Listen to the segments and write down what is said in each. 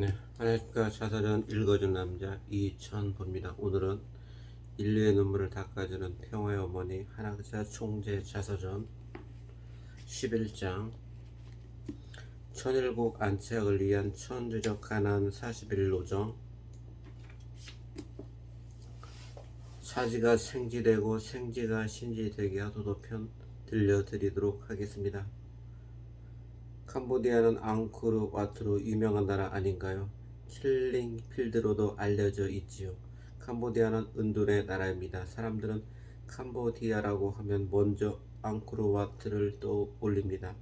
네, 한해가 자서전 읽어준 남자 이천보입니다. 오늘은 인류의 눈물을 닦아주는 평화의 어머니 한학자 총재 자서전 11장 천일국 안착을 위한 천주적 가난 41 노정 사지가 생지되고 생지가 신지되게 하도도편 들려드리도록 하겠습니다. 캄보디아는 앙코르 와트로 유명한 나라 아닌가요? 킬링 필드로도 알려져 있지요. 캄보디아는 은둔의 나라입니다. 사람들은 캄보디아라고 하면 먼저 앙코르 와트를 떠올립니다.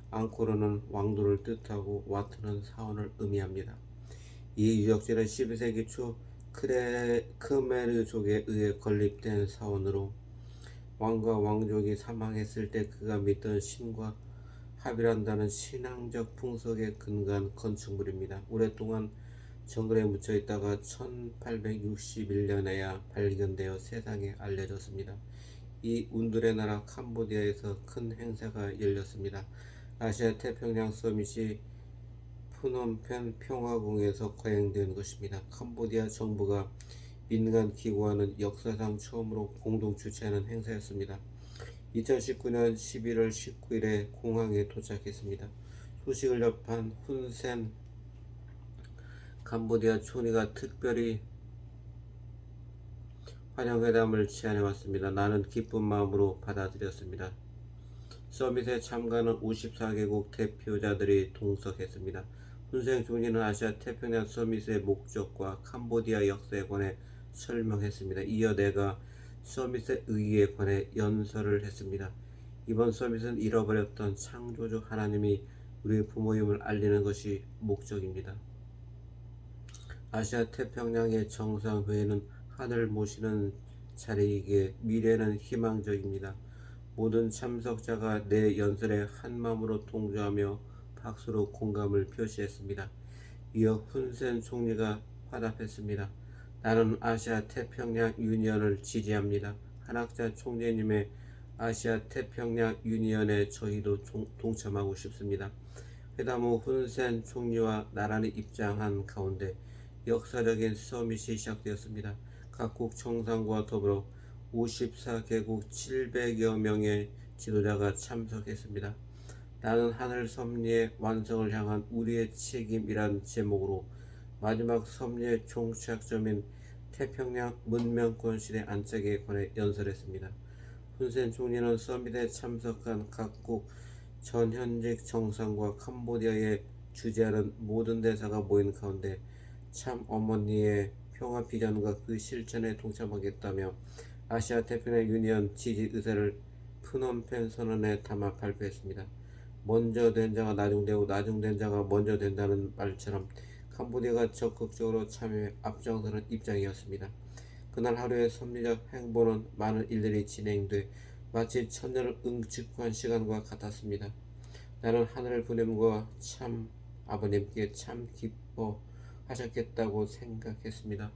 앙코르는 왕도를 뜻하고 와트는 사원을 의미합니다. 이 유적지는 12세기 초 크메르족에 의해 건립된 사원으로 왕과 왕족이 사망했을 때 그가 믿던 신과 합일한다는 신앙적 풍속에 근거한 건축물입니다. 오랫동안 정글에 묻혀 있다가 1861년에야 발견되어 세상에 알려졌습니다. 이 운들의 나라 캄보디아에서 큰 행사가 열렸습니다. 아시아 태평양 서밋이 푸놈펜 평화궁에서 거행된 것입니다. 캄보디아 정부가 민간 기구와는 역사상 처음으로 공동 주최하는 행사였습니다. 2019년 11월 19일에 공항에 도착했습니다. 소식을 접한 훈센 캄보디아 총리가 특별히 환영회담을 제안해 왔습니다. 나는 기쁜 마음으로 받아들였습니다. 서밋에 참가하는 54개국 대표자들이 동석했습니다. 훈센 총리는 아시아 태평양 서밋의 목적과 캄보디아 역사에 관해 설명했습니다. 이어 내가 서밋의 의의에 관해 연설을 했습니다. 이번 서밋은 잃어버렸던 창조주 하나님이 우리의 부모임을 알리는 것이 목적입니다. 아시아 태평양의 정상회의는 하늘 모시는 자리이기에 미래는 희망적입니다. 모든 참석자가 내 연설에 한마음으로 동조하며 박수로 공감을 표시했습니다. 이어 훈센 총리가 화답했습니다. 나는 아시아 태평양 유니언을 지지합니다. 한학자 총재님의 아시아 태평양 유니언에 저희도 동참하고 싶습니다. 회담 후 훈센 총리와 나란히 입장한 가운데 역사적인 서밋이 시작되었습니다. 각국 정상과 더불어 54개국 700여 명의 지도자가 참석했습니다. 나는 하늘 섭리의 완성을 향한 우리의 책임이란 제목으로 마지막 섭리의 종착점인 태평양 문명권 시대 안착에 관해 연설했습니다. 훈센 총리는 서밋에 참석한 각국 전현직 정상과 캄보디아에 주재하는 모든 대사가 모인 가운데 참 어머니의 평화 비전과 그 실천에 동참하겠다며 아시아 태평양 유니언 지지 의사를 프놈펜 선언에 담아 발표했습니다. 먼저 된 자가 나중되고 나중된 자가 먼저 된다는 말처럼 캄보디아가 적극적으로 참여해 앞장서는 입장이었습니다. 그날 하루의 섭리적 행보는 많은 일들이 진행돼 마치 천년을 응축한 시간과 같았습니다. 나는 하늘 부님과 참 아버님께 참 기뻐하셨겠다고 생각했습니다.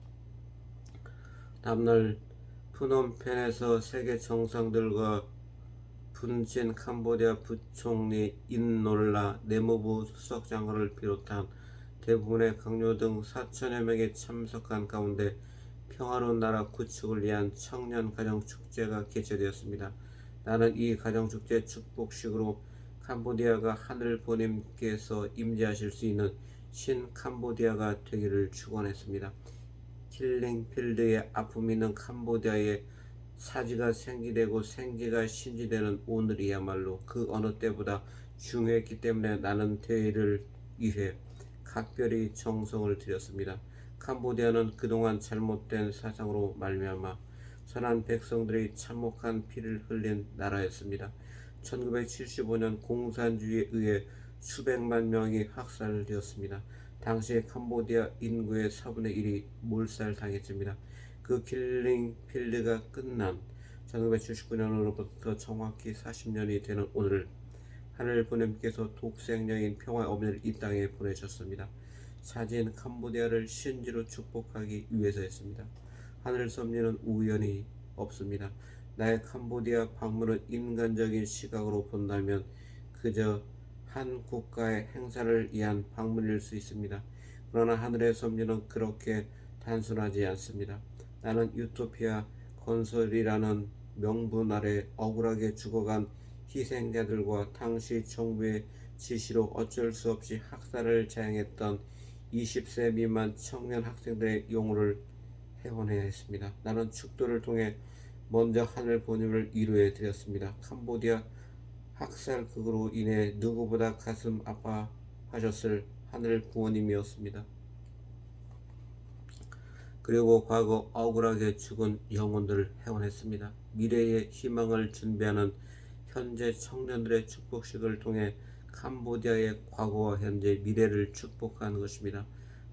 다음날 푸놈펜에서 세계 정상들과 분진 캄보디아 부총리 인놀라 내무부 수석장관을 비롯한 대부분의 강요 등 4천여 명이 참석한 가운데 평화로운 나라 구축을 위한 청년 가정 축제가 개최되었습니다. 나는 이 가정 축제 축복식으로 캄보디아가 하늘 보님께서 임재하실 수 있는 신 캄보디아가 되기를 축원했습니다. 킬링필드의 아픔이 있는 캄보디아에 사지가 생기되고 생지가 신지되는 오늘이야말로 그 어느 때보다 중요했기 때문에 나는 대회를 위해 각별히 정성을 들였습니다. 캄보디아는 그동안 잘못된 사상으로 말미암아 선한 백성들이 참혹한 피를 흘린 나라였습니다. 1975년 공산주의에 의해 수백만 명이 학살되었습니다. 당시 캄보디아 인구의 4분의 1이 몰살당했습니다. 그 킬링 필드가 끝난 1979년으로부터 정확히 40년이 되는 오늘 하늘 부님께서 독생녀인 평화의 어머니를 이 땅에 보내셨습니다. 사지인 캄보디아를 신지로 축복하기 위해서였습니다. 하늘 섭리는 우연이 없습니다. 나의 캄보디아 방문은 인간적인 시각으로 본다면 그저 한 국가의 행사를 위한 방문일 수 있습니다. 그러나 하늘의 섭리는 그렇게 단순하지 않습니다. 나는 유토피아 건설이라는 명분 아래 억울하게 죽어간 희생자들과 당시 정부의 지시로 어쩔 수 없이 학살을 자행했던 20세 미만 청년 학생들의 영혼을 회원해야 했습니다. 나는 축도를 통해 먼저 하늘 본임을 이루어 드렸습니다. 캄보디아 학살극으로 인해 누구보다 가슴 아파하셨을 하늘 부모님이었습니다. 그리고 과거 억울하게 죽은 영혼들을 회원했습니다. 미래의 희망을 준비하는 현재 청년들의 축복식을 통해 캄보디아의 과거와 현재 미래를 축복하는 것입니다.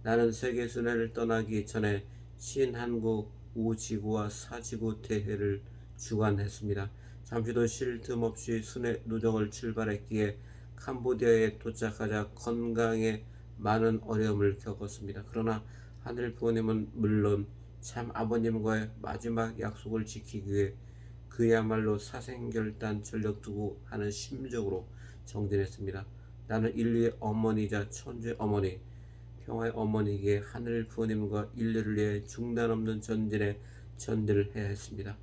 나는 세계 순회를 떠나기 전에 신한국 5지구와 4지구 대회를 주관했습니다. 잠시도 쉴 틈 없이 순회 누정을 출발했기에 캄보디아에 도착하자 건강에 많은 어려움을 겪었습니다. 그러나 하늘 부모님은 물론 참 아버님과의 마지막 약속을 지키기 위해 그야말로 사생결단 전력 두고 하는 심정으로 정진했습니다. 나는 인류의 어머니자 천주의 어머니, 평화의 어머니에게 하늘 부모님과 인류를 위해 중단 없는 전진에 전대를 해야 했습니다.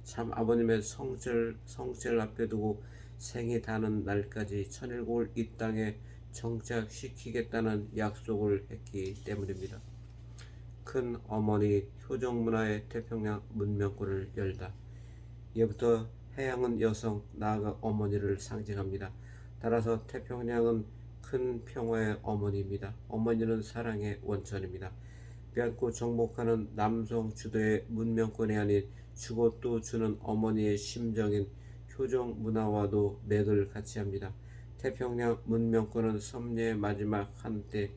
참 아버님의 성체를 앞에 두고 생이 다는 날까지 천일국을 이 땅에 정착시키겠다는 약속을 했기 때문입니다. 큰 어머니 효정문화의 태평양 문명권을 열다. 이제부터 해양은 여성, 나아가 어머니를 상징합니다. 따라서 태평양은 큰 평화의 어머니입니다. 어머니는 사랑의 원천입니다. 빼앗고 정복하는 남성 주도의 문명권이 아닌 주고 또 주는 어머니의 심정인 효정 문화와도 맥을 같이 합니다. 태평양 문명권은 섭리의 마지막 한때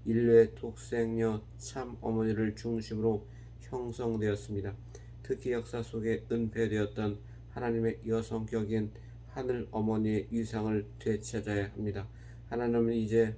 인류의 독생녀 참 어머니를 중심으로 형성되었습니다. 특히 역사 속에 은폐되었던 하나님의 여성격인 하늘 어머니의 위상을 되찾아야 합니다. 하나님은 이제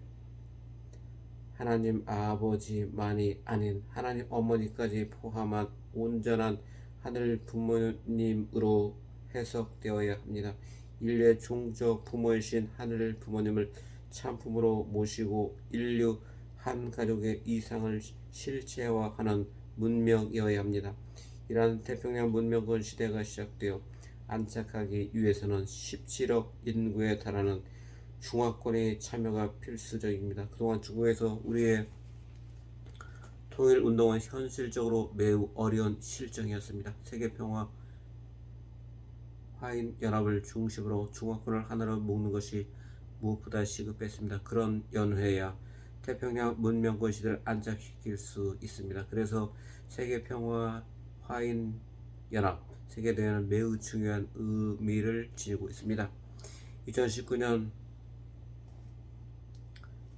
하나님 아버지만이 아닌 하나님 어머니까지 포함한 온전한 하늘 부모님으로 해석되어야 합니다. 인류의 종적 부모이신 하늘 부모님을 참품으로 모시고 인류 한 가족의 이상을 실체화하는 문명이어야 합니다. 이러한 태평양 문명권 시대가 시작되어 안착하기 위해서는 17억 인구에 달하는 중화권의 참여가 필수적입니다. 그동안 중국에서 우리의 통일운동은 현실적으로 매우 어려운 실정이었습니다. 세계평화 화인연합을 중심으로 중화권을 하나로 묶는 것이 무엇보다 시급했습니다. 그런 연회야 태평양 문명권 시대를 안착시킬 수 있습니다. 그래서 세계평화 화인연합 세계대회는 매우 중요한 의미를 지니고 있습니다. 2019년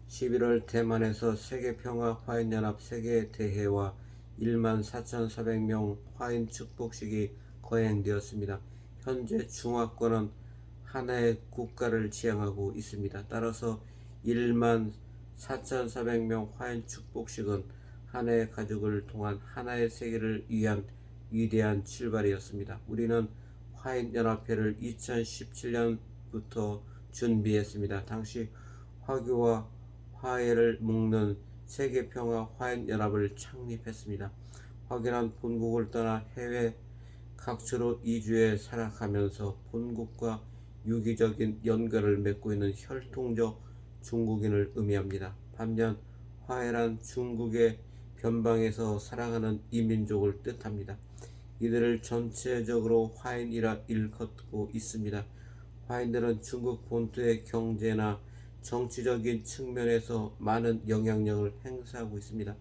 11월 대만에서 세계평화 화인연합 세계대회와 14,400명 화인 축복식이 거행되었습니다. 현재 중화권은 하나의 국가를 지향하고 있습니다. 따라서 14,400명 화인 축복식은 하나의 가족을 통한 하나의 세계를 위한 위대한 출발이었습니다. 우리는 화인연합회를 2017년부터 준비했습니다. 당시 화교와 화해를 묶는 세계평화 화인연합을 창립했습니다. 화교는 본국을 떠나 해외 각처로 이주해 살아가면서 본국과 유기적인 연결을 맺고 있는 혈통적 중국인을 의미합니다. 반면 화해란 중국의 변방에서 살아가는 이민족을 뜻합니다. 이들을 전체적으로 화인이라 일컫고 있습니다. 화인들은 중국 본토의 경제나 정치적인 측면에서 많은 영향력을 행사하고 있습니다.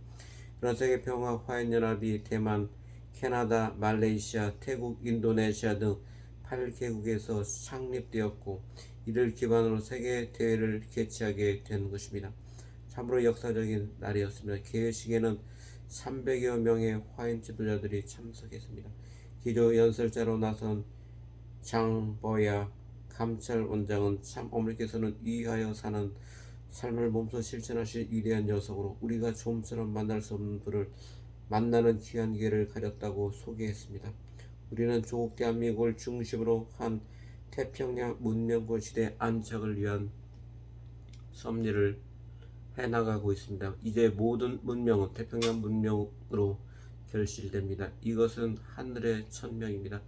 그런 세계평화 화인연합이 대만, 캐나다, 말레이시아, 태국, 인도네시아 등 8개국에서 창립되었고 이를 기반으로 세계대회를 개최하게 된 것입니다. 참으로 역사적인 날이었습니다. 개회식에는 300여 명의 화인 지도자들이 참석했습니다. 기조 연설자로 나선 장버야 감찰원장은 참 어머니께서는 위하여 사는 삶을 몸소 실천하신 위대한 여성으로 우리가 좀처럼 만날 수 없는 분을 만나는 귀한 기회를 가졌다고 소개했습니다. 우리는 조국 대한민국을 중심으로 한 태평양 문명권 시대 안착을 위한 섭리를 해나가고 있습니다. 이제 모든 문명은 태평양 문명으로 결실됩니다. 이것은 하늘의 천명입니다.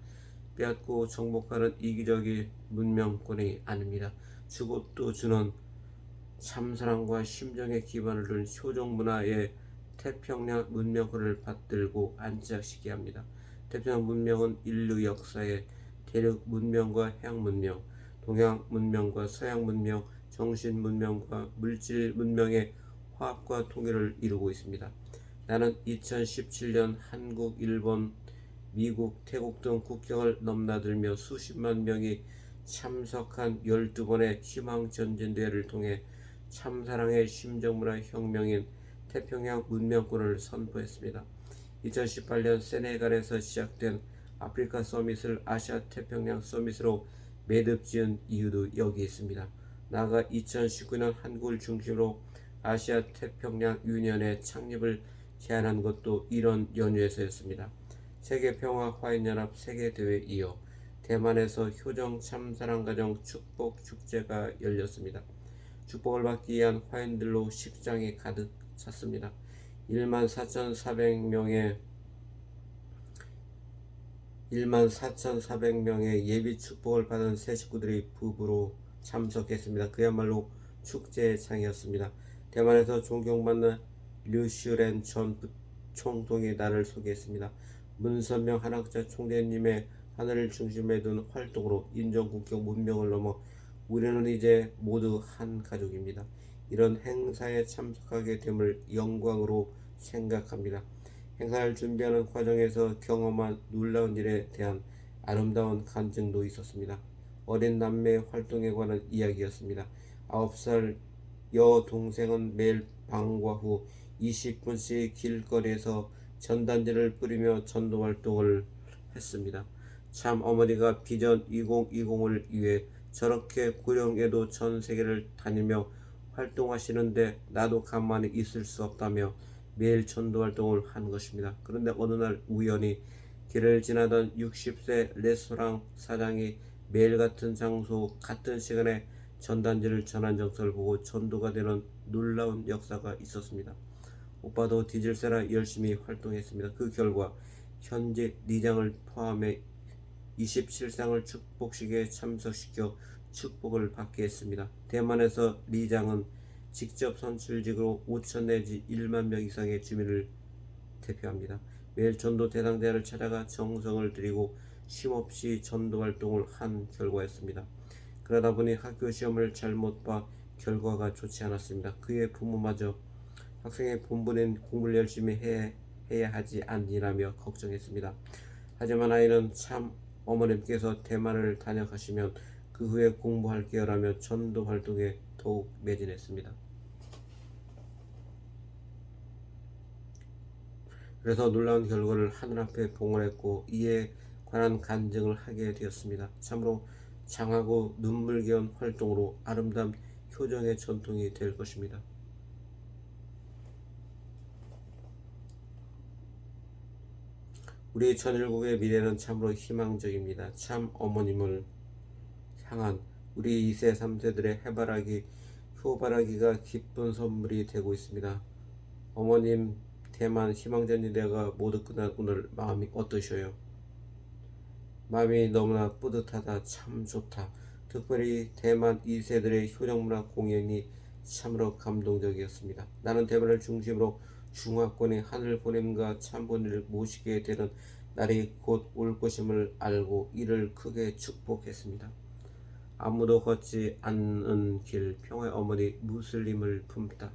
빼앗고 정복하는 이기적인 문명권이 아닙니다. 주고 또 주는 참사랑과 심정의 기반을 둔 효종문화의 태평양 문명권을 받들고 안착시켜야 합니다. 태평양 문명은 인류 역사의 대륙 문명과 해양 문명, 동양 문명과 서양 문명, 정신 문명과 물질 문명의 화합과 통일을 이루고 있습니다. 나는 2017년 한국, 일본, 미국, 태국 등 국경을 넘나들며 수십만 명이 참석한 12번의 희망전쟁대회를 통해 참사랑의 심정문화 혁명인 태평양 문명권을 선포했습니다. 2018년 세네갈에서 시작된 아프리카 서밋을 아시아 태평양 서밋으로 매듭지은 이유도 여기 있습니다. 나아가 2019년 한국을 중심으로 아시아 태평양 유니언의 창립을 제안한 것도 이런 연유에서였습니다. 세계평화 화해연합 세계대회에 이어 대만에서 효정 참사랑가정 축복 축제가 열렸습니다. 축복을 받기 위한 화인들로 식장이 가득 찼습니다. 14,400명의 예비 축복을 받은 새 식구들이 부부로 참석했습니다. 그야말로 축제의 장이었습니다. 대만에서 존경받는 류슈렌 전 총통이 나를 소개했습니다. 문선명 한학자 총재님의 하늘을 중심에 둔 활동으로 인정국경 문명을 넘어 우리는 이제 모두 한 가족입니다. 이런 행사에 참석하게 됨을 영광으로 생각합니다. 행사를 준비하는 과정에서 경험한 놀라운 일에 대한 아름다운 간증도 있었습니다. 어린 남매의 활동에 관한 이야기였습니다. 9살 여동생은 매일 방과 후 20분씩 길거리에서 전단지를 뿌리며 전도활동을 했습니다. 참 어머니가 비전 2020을 위해 저렇게 고령에도 전 세계를 다니며 활동하시는데 나도 가만히 있을 수 없다며 매일 전도활동을 한 것입니다. 그런데 어느 날 우연히 길을 지나던 60세 레스토랑 사장이 매일 같은 장소 같은 시간에 전단지를 전한 정서를 보고 전도가 되는 놀라운 역사가 있었습니다. 오빠도 뒤질세라 열심히 활동했습니다. 그 결과 현재 리장을 포함해 27상을 축복식에 참석시켜 축복을 받게 했습니다. 대만에서 리장은 직접 선출직으로 5천 내지 1만 명 이상의 주민을 대표합니다. 매일 전도 대상자를 찾아가 정성을 들이고 쉼없이 전도 활동을 한 결과였습니다. 그러다 보니 학교 시험을 잘못 봐 결과가 좋지 않았습니다. 그의 부모마저 학생의 본분인 공부를 열심히 해야 하지 않니라며 걱정했습니다. 하지만 아이는 참 어머님께서 대만을 다녀가시면 그 후에 공부할게요라며 전도 활동에 더욱 매진했습니다. 그래서 놀라운 결과를 하늘 앞에 봉헌했고 이에 관한 간증을 하게 되었습니다. 참으로 장하고 눈물겨운 활동으로 아름다운 효정의 전통이 될 것입니다. 우리 전일국의 미래는 참으로 희망적입니다. 참 어머님을 향한 우리 2세, 3세들의 해바라기, 효바라기가 기쁜 선물이 되고 있습니다. 어머님, 대만 희망전지대가 모두 끝난 오늘 마음이 어떠셔요? 마음이 너무나 뿌듯하다. 참 좋다. 특별히 대만 2세들의 효정문화 공연이 참으로 감동적이었습니다. 나는 대만을 중심으로 중화권의 하늘 보냄과 참본을 모시게 되는 날이 곧 올 것임을 알고 이를 크게 축복했습니다. 아무도 걷지 않는 길, 평화의 어머니 무슬림을 품다.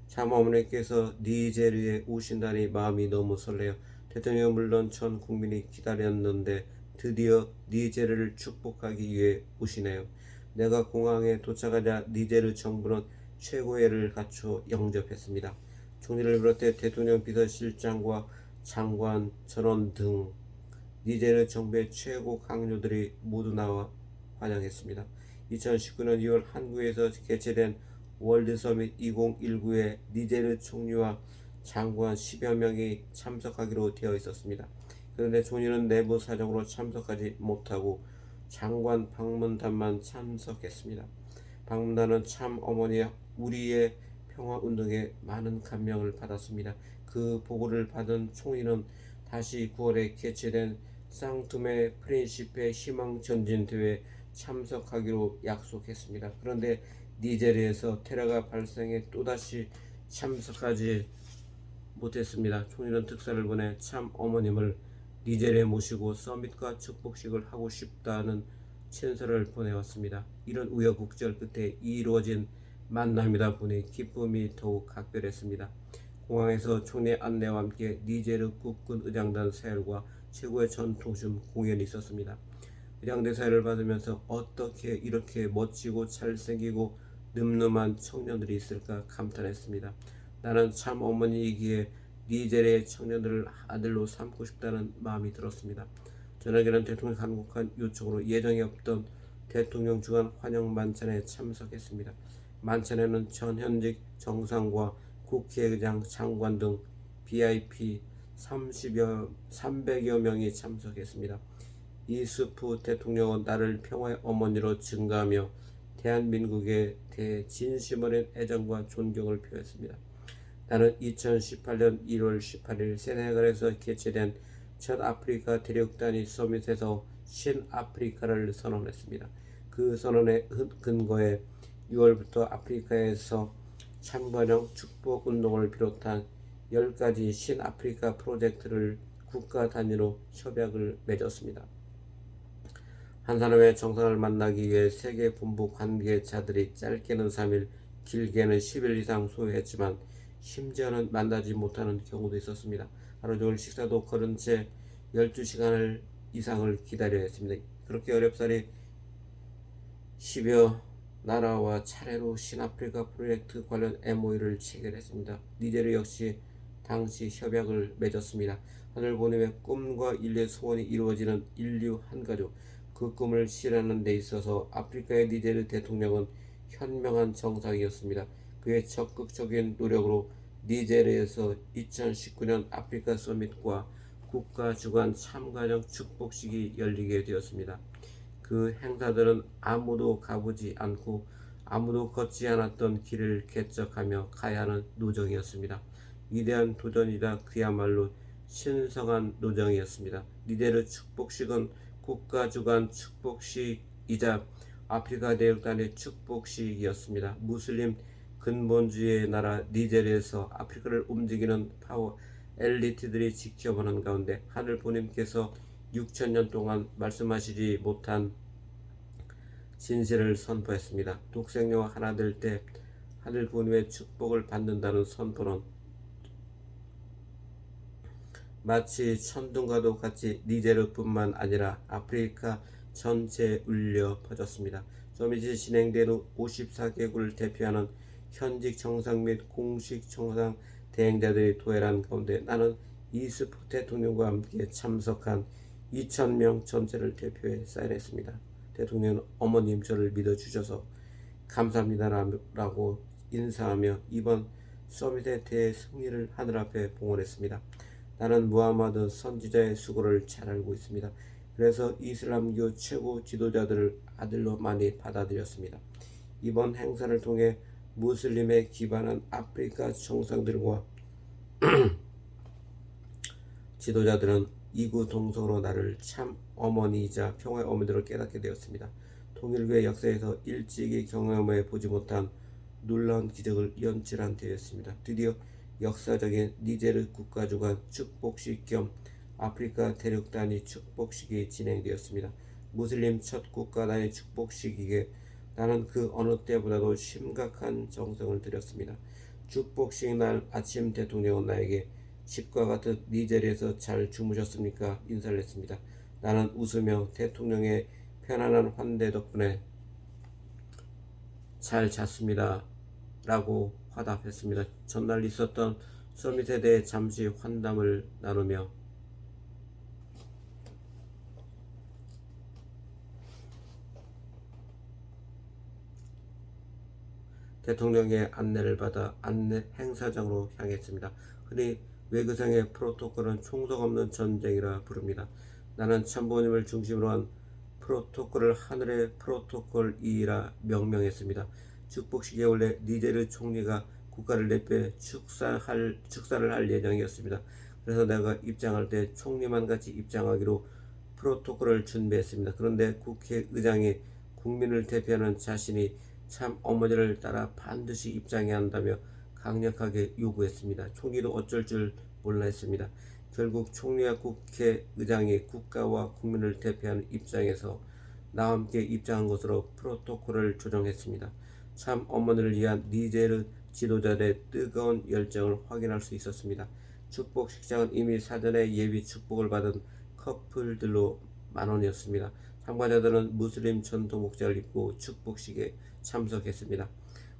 참 어머니께서 니제르에 오신다니 마음이 너무 설레요. 대통령은 물론 전 국민이 기다렸는데 드디어 니제르를 축복하기 위해 오시네요. 내가 공항에 도착하자 니제르 정부는 최고회를 갖춰 영접했습니다. 총리를 비롯해 대통령 비서실장과 장관, 전원 등 니제르 정부의 최고 강요들이 모두 나와 환영했습니다. 2019년 2월 한국에서 개최된 월드서밋 2019에 니제르 총리와 장관 10여 명이 참석하기로 되어 있었습니다. 그런데 총리는 내부 사정으로 참석하지 못하고 장관 방문단만 참석했습니다. 방문단은 참 어머니의 우리의 평화운동에 많은 감명을 받았습니다. 그 보고를 받은 총리는 다시 9월에 개최된 쌍투메 프린시페 희망 전진 대회에 참석하기로 약속했습니다. 그런데 니제리아에서 테러가 발생해 또다시 참석하지 못했습니다. 총리는 특사를 보내 참 어머님을 니제리아에 모시고 서밋과 축복식을 하고 싶다는 친서를 보내왔습니다. 이런 우여곡절 끝에 이루어진 만남이다 보니 기쁨이 더욱 각별했습니다. 공항에서 총리의 안내와 함께 니제르 국군 의장단 사열과 최고의 전통춤 공연이 있었습니다. 의장대 사열을 받으면서 어떻게 이렇게 멋지고 잘생기고 늠름한 청년들이 있을까 감탄했습니다. 나는 참 어머니이기에 니제리아의 청년들을 아들로 삼고 싶다는 마음이 들었습니다. 저녁에는 대통령 간곡한 요청으로 예정이 없던 대통령 주관 환영 만찬에 참석했습니다. 만찬에는 전현직 정상과 국회의장, 장관 등 VIP 300여 명이 참석했습니다. 이수프 대통령은 나를 평화의 어머니로 증가하며 대한민국에 대해 진심 어린 애정과 존경을 표했습니다. 나는 2018년 1월 18일 세네갈에서 개최된 첫 아프리카 대륙단위 서밋에서 신아프리카를 선언했습니다. 그 선언의 근거에 6월부터 아프리카에서 참관형 축복운동을 비롯한 10가지 신아프리카 프로젝트를 국가 단위로 협약을 맺었습니다. 한 사람의 정상을 만나기 위해 세계 본부 관계자들이 짧게는 3일, 길게는 10일 이상 소요했지만 심지어는 만나지 못하는 경우도 있었습니다. 하루 종일 식사도 거른 채 12시간을 이상을 기다려야 했습니다. 그렇게 어렵사리 10여 나라와 차례로 신아프리카 프로젝트 관련 MOU를 체결했습니다. 니제르 역시 당시 협약을 맺었습니다. 하늘 보냄의 꿈과 인류의 소원이 이루어지는 인류 한 가족, 그 꿈을 실현하는 데 있어서 아프리카의 니제르 대통령은 현명한 정상이었습니다. 그의 적극적인 노력으로 니제르에서 2019년 아프리카 서밋과 국가 주관 참가형 축복식이 열리게 되었습니다. 그 행사들은 아무도 가보지 않고 아무도 걷지 않았던 길을 개척하며 가야 하는 노정이었습니다. 위대한 도전이다. 그야말로 신성한 노정이었습니다. 니제르 축복식은 국가 주관 축복식이자 아프리카 대륙단의 축복식이었습니다. 무슬림 근본주의의 나라 니제르에서 아프리카를 움직이는 파워 엘리트들이 지켜보는 가운데 하늘 보님께서 6천년 동안 말씀하시지 못한 진실을 선포했습니다. 독생녀 하나 될 때 하늘 보님의 축복을 받는다는 선포는 마치 천둥과도 같이 니제르뿐만 아니라 아프리카 전체에 울려 퍼졌습니다. 서밋이 진행된 후 54개국을 대표하는 현직 정상 및 공식 정상 대행자들이 도열한 가운데 나는 이수프 대통령과 함께 참석한 2,000명 전체를 대표해 사인했습니다. 대통령은 어머님 저를 믿어주셔서 감사합니다라고 인사하며 이번 서밋의 대승리를 하늘 앞에 봉헌했습니다. 나는 무하마드 선지자의 수고를 잘 알고 있습니다. 그래서 이슬람교 최고 지도자들을 아들로 많이 받아들였습니다. 이번 행사를 통해 무슬림에 기반한 아프리카 정상들과 지도자들은 이구동성으로 나를 참 어머니이자 평화의 어머니로 깨닫게 되었습니다. 통일교의 역사에서 일찍이 경험해 보지 못한 놀라운 기적을 연출한 대회였습니다. 드디어 역사적인 니제르 국가주관 축복식 겸 아프리카 대륙 단위 축복식이 진행되었습니다. 무슬림 첫 국가 단위 축복식이기에 나는 그 어느 때보다도 심각한 정성을 들였습니다. 축복식 날 아침 대통령은 나에게 집과 같은 니제리아에서 잘 주무셨습니까? 인사를 했습니다. 나는 웃으며 대통령의 편안한 환대 덕분에 잘 잤습니다. 라고 화답했습니다. 전날 있었던 서밋에 대해 잠시 환담을 나누며 대통령의 안내를 받아 안내 행사장으로 향했습니다. 흔히 외교상의 프로토콜은 총성 없는 전쟁이라 부릅니다. 나는 참모님을 중심으로 한 프로토콜을 하늘의 프로토콜이라 명명했습니다. 축복식에 원래 니제르 총리가 국가를 대표해 축사를 할 예정이었습니다. 그래서 내가 입장할 때 총리만 같이 입장하기로 프로토콜을 준비했습니다. 그런데 국회의장이 국민을 대표하는 자신이 참 어머니를 따라 반드시 입장해야 한다며 강력하게 요구했습니다. 총리도 어쩔 줄 몰라 했습니다. 결국 총리와 국회의장이 국가와 국민을 대표하는 입장에서 나와 함께 입장한 것으로 프로토콜을 조정했습니다. 참 어머니를 위한 니제르 지도자들의 뜨거운 열정을 확인할 수 있었습니다. 축복식장은 이미 사전에 예비 축복을 받은 커플들로 만원이었습니다. 참가자들은 무슬림 전통 목장을 입고 축복식에 참석했습니다.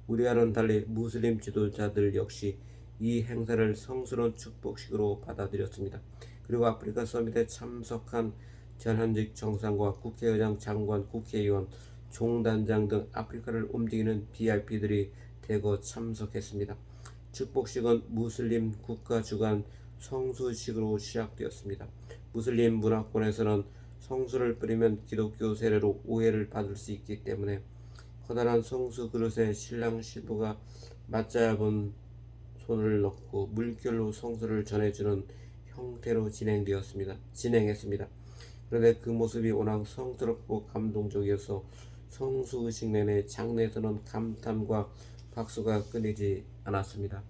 우리와는 달리 무슬림 지도자들 역시 이 행사를 성스러운 축복식으로 받아들였습니다. 그리고 아프리카 서밋에 참석한 전현직 정상과 국회의장, 장관, 국회의원, 종단장 등 아프리카를 움직이는 VIP들이 대거 참석했습니다. 축복식은 무슬림 국가 주관 성수식으로 시작되었습니다. 무슬림 문화권에서는 성수를 뿌리면 기독교 세례로 오해를 받을 수 있기 때문에 커다란 성수 그릇에 신랑 신부가 맞잡은 손을 넣고 물결로 성수를 전해주는 형태로 진행했습니다. 그런데 그 모습이 워낙 성스럽고 감동적이어서 성수의식 내내 장내에서는 감탄과 박수가 끊이지 않았습니다.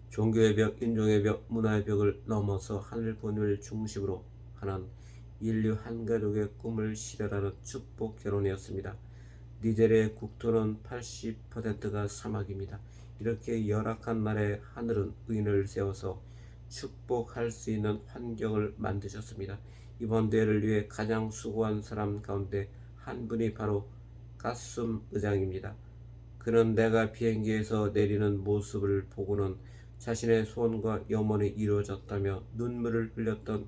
종교의 벽, 인종의 벽, 문화의 벽을 넘어서 하늘 본위를 중심으로 하는 인류 한 가족의 꿈을 실현하는 축복 결혼이었습니다. 니제르의 국토는 80%가 사막입니다. 이렇게 열악한 날에 하늘은 의인을 세워서 축복할 수 있는 환경을 만드셨습니다. 이번 대회를 위해 가장 수고한 사람 가운데 한 분이 바로 까슴 의장입니다. 그는 내가 비행기에서 내리는 모습을 보고는 자신의 소원과 염원이 이루어졌다며 눈물을 흘렸던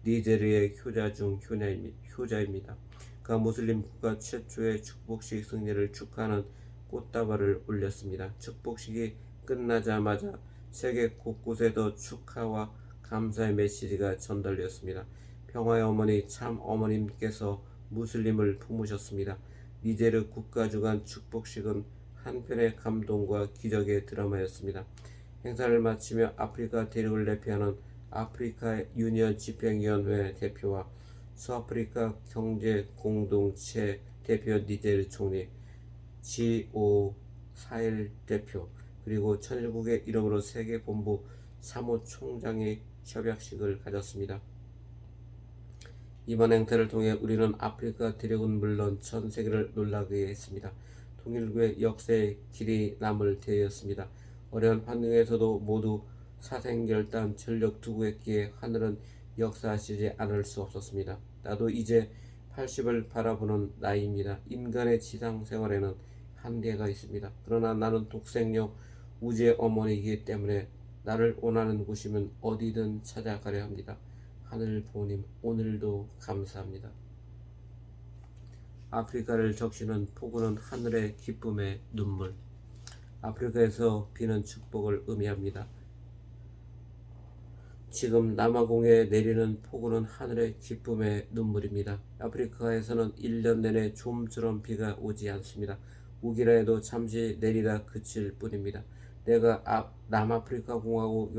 니제르의 효자 중 효자입니다. 그가 무슬림 국가 최초의 축복식 승리를 축하하는 꽃다발을 올렸습니다. 축복식이 끝나자마자 세계 곳곳에도 축하와 감사의 메시지가 전달되었습니다. 평화의 어머니 참 어머님께서 무슬림을 품으셨습니다. 니제르 국가 주관 축복식은 한편의 감동과 기적의 드라마였습니다. 행사를 마치며 아프리카 대륙을 대표하는 아프리카 유니언 집행위원회 대표와 서아프리카 경제공동체 대표 니제르 총리, G541 대표, 그리고 천일국의 이름으로 세계본부 사무총장의 협약식을 가졌습니다. 이번 행사를 통해 우리는 아프리카 대륙은 물론 전 세계를 놀라게 했습니다. 통일교의 역사의 길이 남을 대회였습니다. 어려운 환경에서도 모두 사생결단 전력 투구했기에 하늘은 역사하시지 않을 수 없었습니다. 나도 이제 80을 바라보는 나이입니다. 인간의 지상생활에는 한계가 있습니다. 그러나 나는 독생녀 우주의 어머니이기 때문에 나를 원하는 곳이면 어디든 찾아가려 합니다. 하늘 부모님, 오늘도 감사합니다. 아프리카를 적시는 폭우는 하늘의 기쁨의 눈물. 아프리카에서 비는 축복을 의미합니다. 지금 남아공에 내리는 폭우는 하늘의 기쁨의 눈물입니다. 아프리카에서는 1년 내내 좀처럼 비가 오지 않습니다. 오기라 해도 잠시 내리다 그칠 뿐입니다. 내가 남아프리카 공화국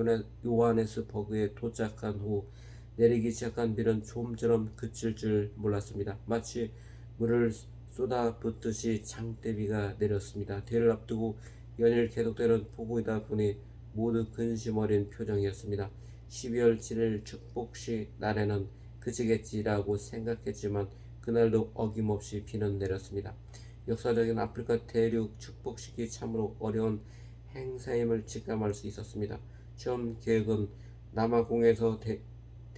요하네스버그에 도착한 후 내리기 시작한 비는 좀처럼 그칠 줄 몰랐습니다. 마치 물을 쏟아붓듯이 장대비가 내렸습니다. 대회를 앞두고 연일 계속되는 폭우이다 보니 모두 근심 어린 표정이었습니다. 12월 7일 축복식 날에는 그치겠지라고 생각했지만 그날도 어김없이 비는 내렸습니다. 역사적인 아프리카 대륙 축복식이 참으로 어려운 행사임을 직감할 수 있었습니다. 처음 계획은 남아공에서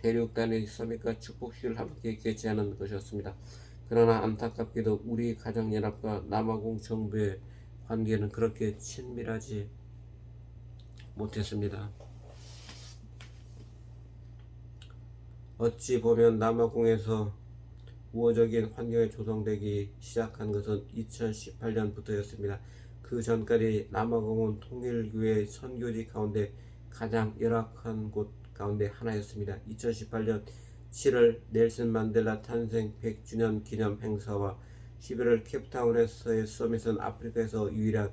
대륙 단위 서밋과 축복식을 함께 개최하는 것이었습니다. 그러나 안타깝게도 우리 가정연합과 남아공 정부의 관계는 그렇게 친밀하지 못했습니다. 어찌 보면 남아공에서 우호적인 환경이 조성되기 시작한 것은 2018년부터였습니다. 그 전까지 남아공은 통일교회 선교지 가운데 가장 열악한 곳 가운데 하나였습니다. 2018년 7월 넬슨 만델라 탄생 100주년 기념 행사와 11월 케이프타운에서의 서밋은 아프리카에서 유일한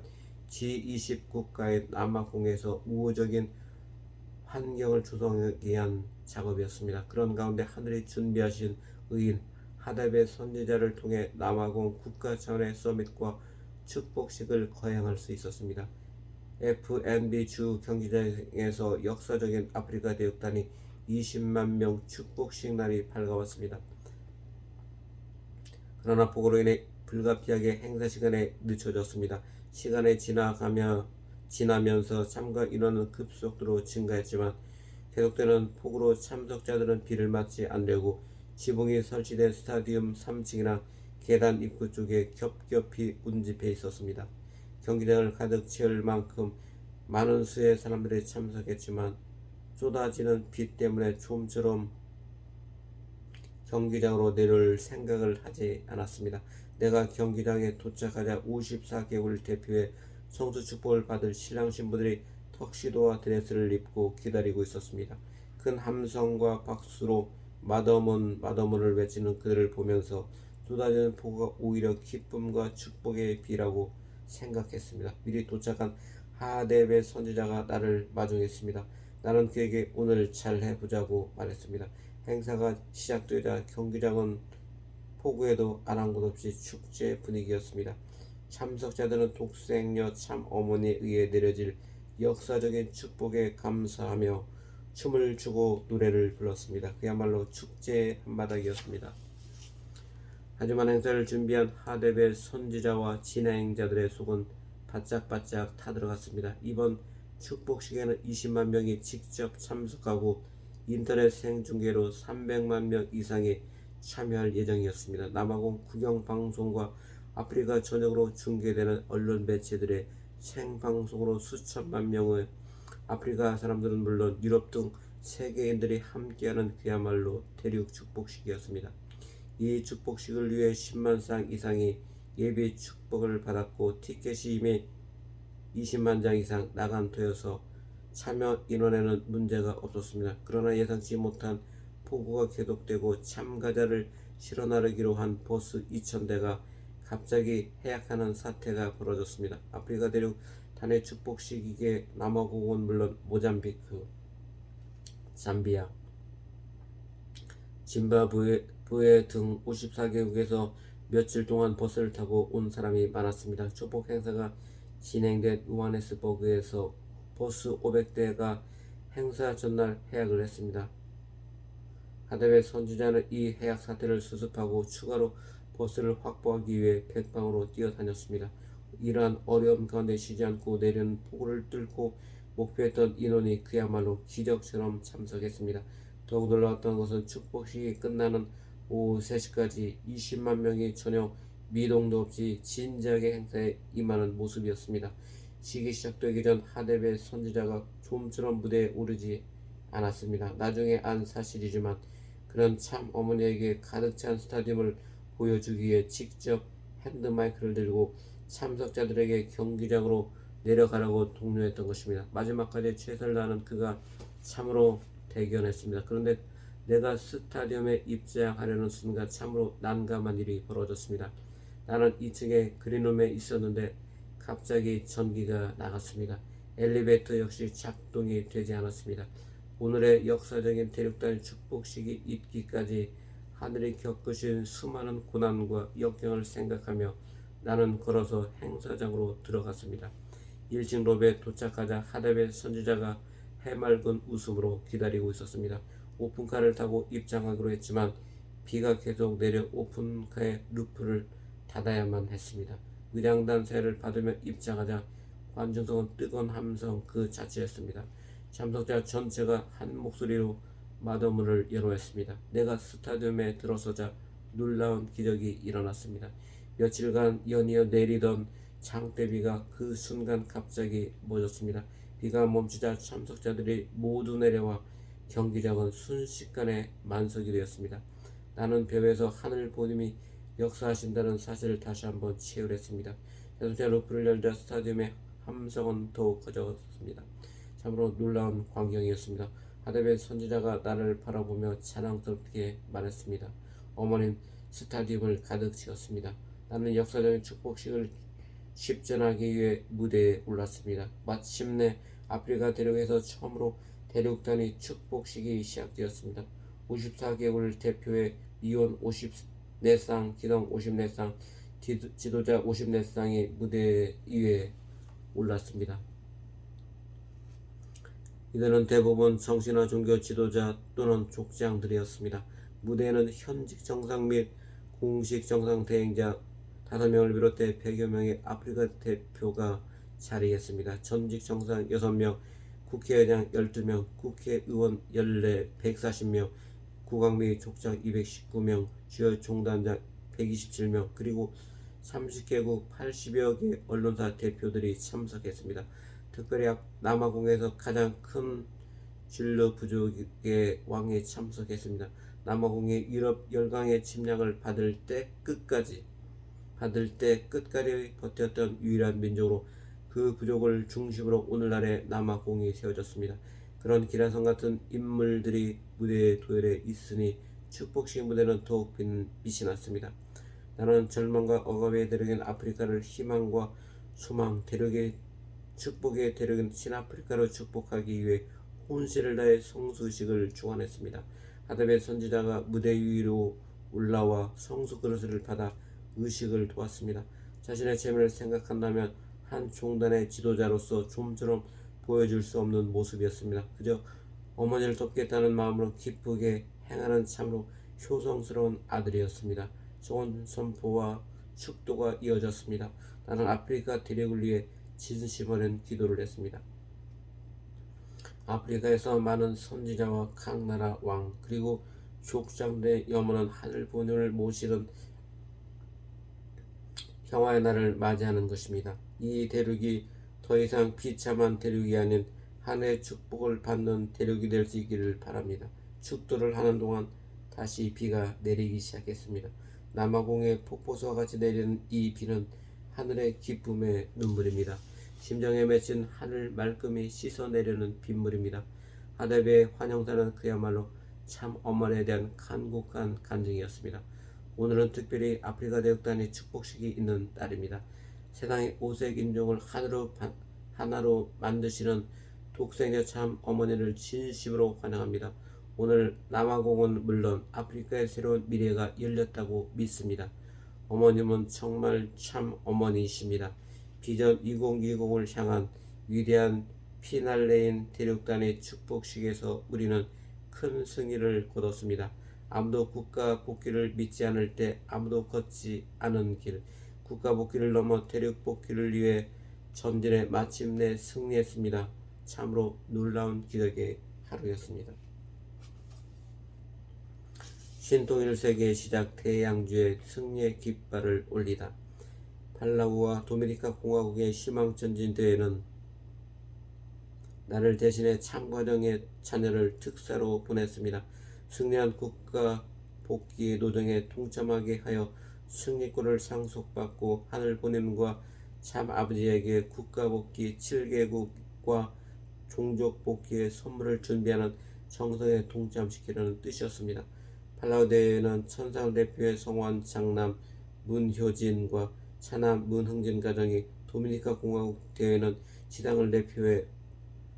G20 국가의 남아공에서 우호적인 환경을 조성하기 위한 작업이었습니다. 그런 가운데 하늘이 준비하신 의인 하답의 선지자를 통해 남아공 국가 차원의 서밋과 축복식을 거행할 수 있었습니다. FNB 주 경기장에서 역사적인 아프리카 대육단이 20만 명 축복식 날이 밝아왔습니다. 그러나 폭우로 인해 불가피하게 행사 시간에 늦춰졌습니다. 시간이 지나면서 참가 인원은 급속도로 증가했지만 계속되는 폭우로 참석자들은 비를 맞지 않으려고 지붕이 설치된 스타디움 3층이나 계단 입구 쪽에 겹겹이 운집해 있었습니다. 경기장을 가득 채울 만큼 많은 수의 사람들이 참석했지만 쏟아지는 비 때문에 좀처럼 경기장으로 내려올 생각을 하지 않았습니다. 내가 경기장에 도착하자 54개국을 대표해 성수 축복을 받을 신랑 신부들이 턱시도와 드레스를 입고 기다리고 있었습니다. 큰 함성과 박수로 마더문을 외치는 그들을 보면서 쏟아지는 폭우가 오히려 기쁨과 축복의 비라고 생각했습니다. 미리 도착한 하뎁의 선지자가 나를 마중했습니다. 나는 그에게 오늘 잘 해보자고 말했습니다. 행사가 시작되자 경기장은 폭우에도 아랑곳 없이 축제 분위기였습니다. 참석자들은 독생녀 참 어머니에 의해 내려질 역사적인 축복에 감사하며 춤을 추고 노래를 불렀습니다. 그야말로 축제의 한바닥이었습니다. 하지만 행사를 준비한 하뎁의 선지자와 진행자들의 속은 바짝바짝 타들어갔습니다. 이번 축복식에는 20만 명이 직접 참석하고 인터넷 생중계로 300만 명 이상이 참여할 예정이었습니다. 남아공 국영방송과 아프리카 전역으로 중계되는 언론 매체들의 생방송으로 수천만 명의 아프리카 사람들은 물론 유럽 등 세계인들이 함께하는 그야말로 대륙 축복식이었습니다. 이 축복식을 위해 10만 쌍 이상이 예비 축복을 받았고 티켓이 이미 20만 장 이상 나간 터여서 참여 인원에는 문제가 없었습니다. 그러나 예상치 못한 폭우가 계속되고 참가자를 실어 나르기로 한 버스 2,000대가 갑자기 해약하는 사태가 벌어졌습니다. 아프리카 대륙 단일 축복식이기에 남아공은 물론 모잠비크, 잠비아, 짐바브웨 등 54개국에서 며칠 동안 버스를 타고 온 사람이 많았습니다. 축복 행사가 진행된 요하네스버그에서 버스 500대가 행사 전날 해약을 했습니다. 하뎁의 선지자는 이 해약 사태를 수습하고 추가로 버스를 확보하기 위해 백방으로 뛰어다녔습니다. 이러한 어려움 가운데 쉬지 않고 내리는 폭우를 뚫고 목표했던 인원이 그야말로 기적처럼 참석했습니다. 더욱 놀라웠던 것은 축복식이 끝나는 오후 3시까지 20만 명이 전혀 미동도 없이 진지하게 행사에 임하는 모습이었습니다. 식이 시작되기 전 하뎁의 선지자가 좀처럼 무대에 오르지 않았습니다. 나중에 안 사실이지만 그는 참 어머니에게 가득 찬 스타디움을 보여주기 위해 직접 핸드마이크를 들고 참석자들에게 경기장으로 내려가라고 독려했던 것입니다. 마지막까지 최선을 다하는 그가 참으로 대견했습니다. 그런데 내가 스타디움에 입장하려는 순간 참으로 난감한 일이 벌어졌습니다. 나는 2층에 그린룸에 있었는데 갑자기 전기가 나갔습니다. 엘리베이터 역시 작동이 되지 않았습니다. 오늘의 역사적인 대륙단 축복식이 있기까지 하늘이 겪으신 수많은 고난과 역경을 생각하며 나는 걸어서 행사장으로 들어갔습니다. 1층 로비에 도착하자 하뎁의 선지자가 해맑은 웃음으로 기다리고 있었습니다. 오픈카를 타고 입장하기로 했지만 비가 계속 내려 오픈카의 루프를 닫아야만 했습니다. 의장단 세례를 받으며 입장하자 관중석은 뜨거운 함성 그 자체였습니다. 참석자 전체가 한 목소리로 마더문을 연호했습니다. 내가 스타디움에 들어서자 놀라운 기적이 일어났습니다. 며칠간 연이어 내리던 장대비가 그 순간 갑자기 멎었습니다. 비가 멈추자 참석자들이 모두 내려와 경기장은 순식간에 만석이 되었습니다. 나는 벽에서 하늘 보님이 역사하신다는 사실을 다시 한번 체험했습니다. 자동차 루프를 열자 스타디움의 함성은 더욱 커졌습니다. 참으로 놀라운 광경이었습니다. 하뎁의 선지자가 나를 바라보며 자랑스럽게 말했습니다. 어머님, 스타디움을 가득 채웠습니다. 나는 역사적인 축복식을 십전하기 위해 무대에 올랐습니다. 마침내 아프리카 대륙에서 처음으로 대륙단위 축복식이 시작되었습니다. 54개국을 대표해 미혼 54쌍, 기성 54쌍, 지도자 54쌍이 무대 위에 올랐습니다. 이들은 대부분 정치나 종교 지도자 또는 족장들이었습니다. 무대에는 현직 정상 및 공식 정상 대행자 5명을 비롯해 100여 명의 아프리카 대표가 자리했습니다. 전직 정상 6명, 국회의장 12명, 국회의원 14, 140명, 국왕 및 족장 219명, 주요 종단장 127명, 그리고 30개국 80여 개 언론사 대표들이 참석했습니다. 특별히 남아공에서 가장 큰 진로 부족의 왕이 참석했습니다. 남아공이 유럽 열강의 침략을 받을 때 끝까지 버텼던 유일한 민족으로 그 부족을 중심으로 오늘날의 남아공이 세워졌습니다. 그런 기라성 같은 인물들이 무대에 도열해 있으니 축복식 무대는 더욱 빛이 났습니다. 나는 절망과 억압의 대륙인 아프리카를 희망과 소망, 대륙의 축복의 대륙인 신아프리카로 축복하기 위해 혼신을 다해 성수식을 주관했습니다. 하답의 선지자가 무대 위로 올라와 성수 그릇을 받아 의식을 도왔습니다. 자신의 재물을 생각한다면 한 종단의 지도자로서 좀처럼 보여줄 수 없는 모습이었습니다. 그저 어머니를 돕겠다는 마음으로 기쁘게 행하는 참으로 효성스러운 아들이었습니다. 좋은 선포와 축도가 이어졌습니다. 나는 아프리카 대륙을 위해 진심 어린 기도를 했습니다. 아프리카에서 많은 선지자와 각 나라 왕 그리고 족장들의 염원은 하늘 본연을 모시는 평화의 날을 맞이하는 것입니다. 이 대륙이 더 이상 비참한 대륙이 아닌 하늘의 축복을 받는 대륙이 될 수 있기를 바랍니다. 축도를 하는 동안 다시 비가 내리기 시작했습니다. 남아공의 폭포수와 같이 내리는 이 비는 하늘의 기쁨의 눈물입니다. 심장에 맺힌 하늘 말끔히 씻어내려는 빗물입니다. 하답의 환영사는 그야말로 참 어머니에 대한 간곡한 간증이었습니다. 오늘은 특별히 아프리카 대륙단위 축복식이 있는 날입니다. 세상의 5색 인종을 하나로 만드시는 독생자 참 어머니를 진심으로 환영합니다. 오늘 남아공은 물론 아프리카의 새로운 미래가 열렸다고 믿습니다. 어머님은 정말 참 어머니이십니다. 비전 2020을 향한 위대한 피날레인 대륙단의 축복식에서 우리는 큰 승리를 거뒀습니다. 아무도 국가 복귀를 믿지 않을 때 아무도 걷지 않은 길, 국가 복귀를 넘어 대륙 복귀를 위해 전진해 마침내 승리했습니다. 참으로 놀라운 기적의 하루였습니다. 신통 1세기의 시작 대양주의 승리의 깃발을 올리다. 팔라우와 도미니카 공화국의 희망전진 대회는 나를 대신해 참관령의 자녀를 특사로 보냈습니다. 승리한 국가 복귀 노동에 동참하게 하여 승리권을 상속받고 하늘 보냄과 참 아버지에게 국가 복귀 7개국과 종족 복귀의 선물을 준비하는 정성에 동참시키려는 뜻이었습니다. 팔라우 대회는 천상을 대표해 성원 장남 문효진과 차남 문흥진 가정이, 도미니카 공화국 대회는 시당을 대표해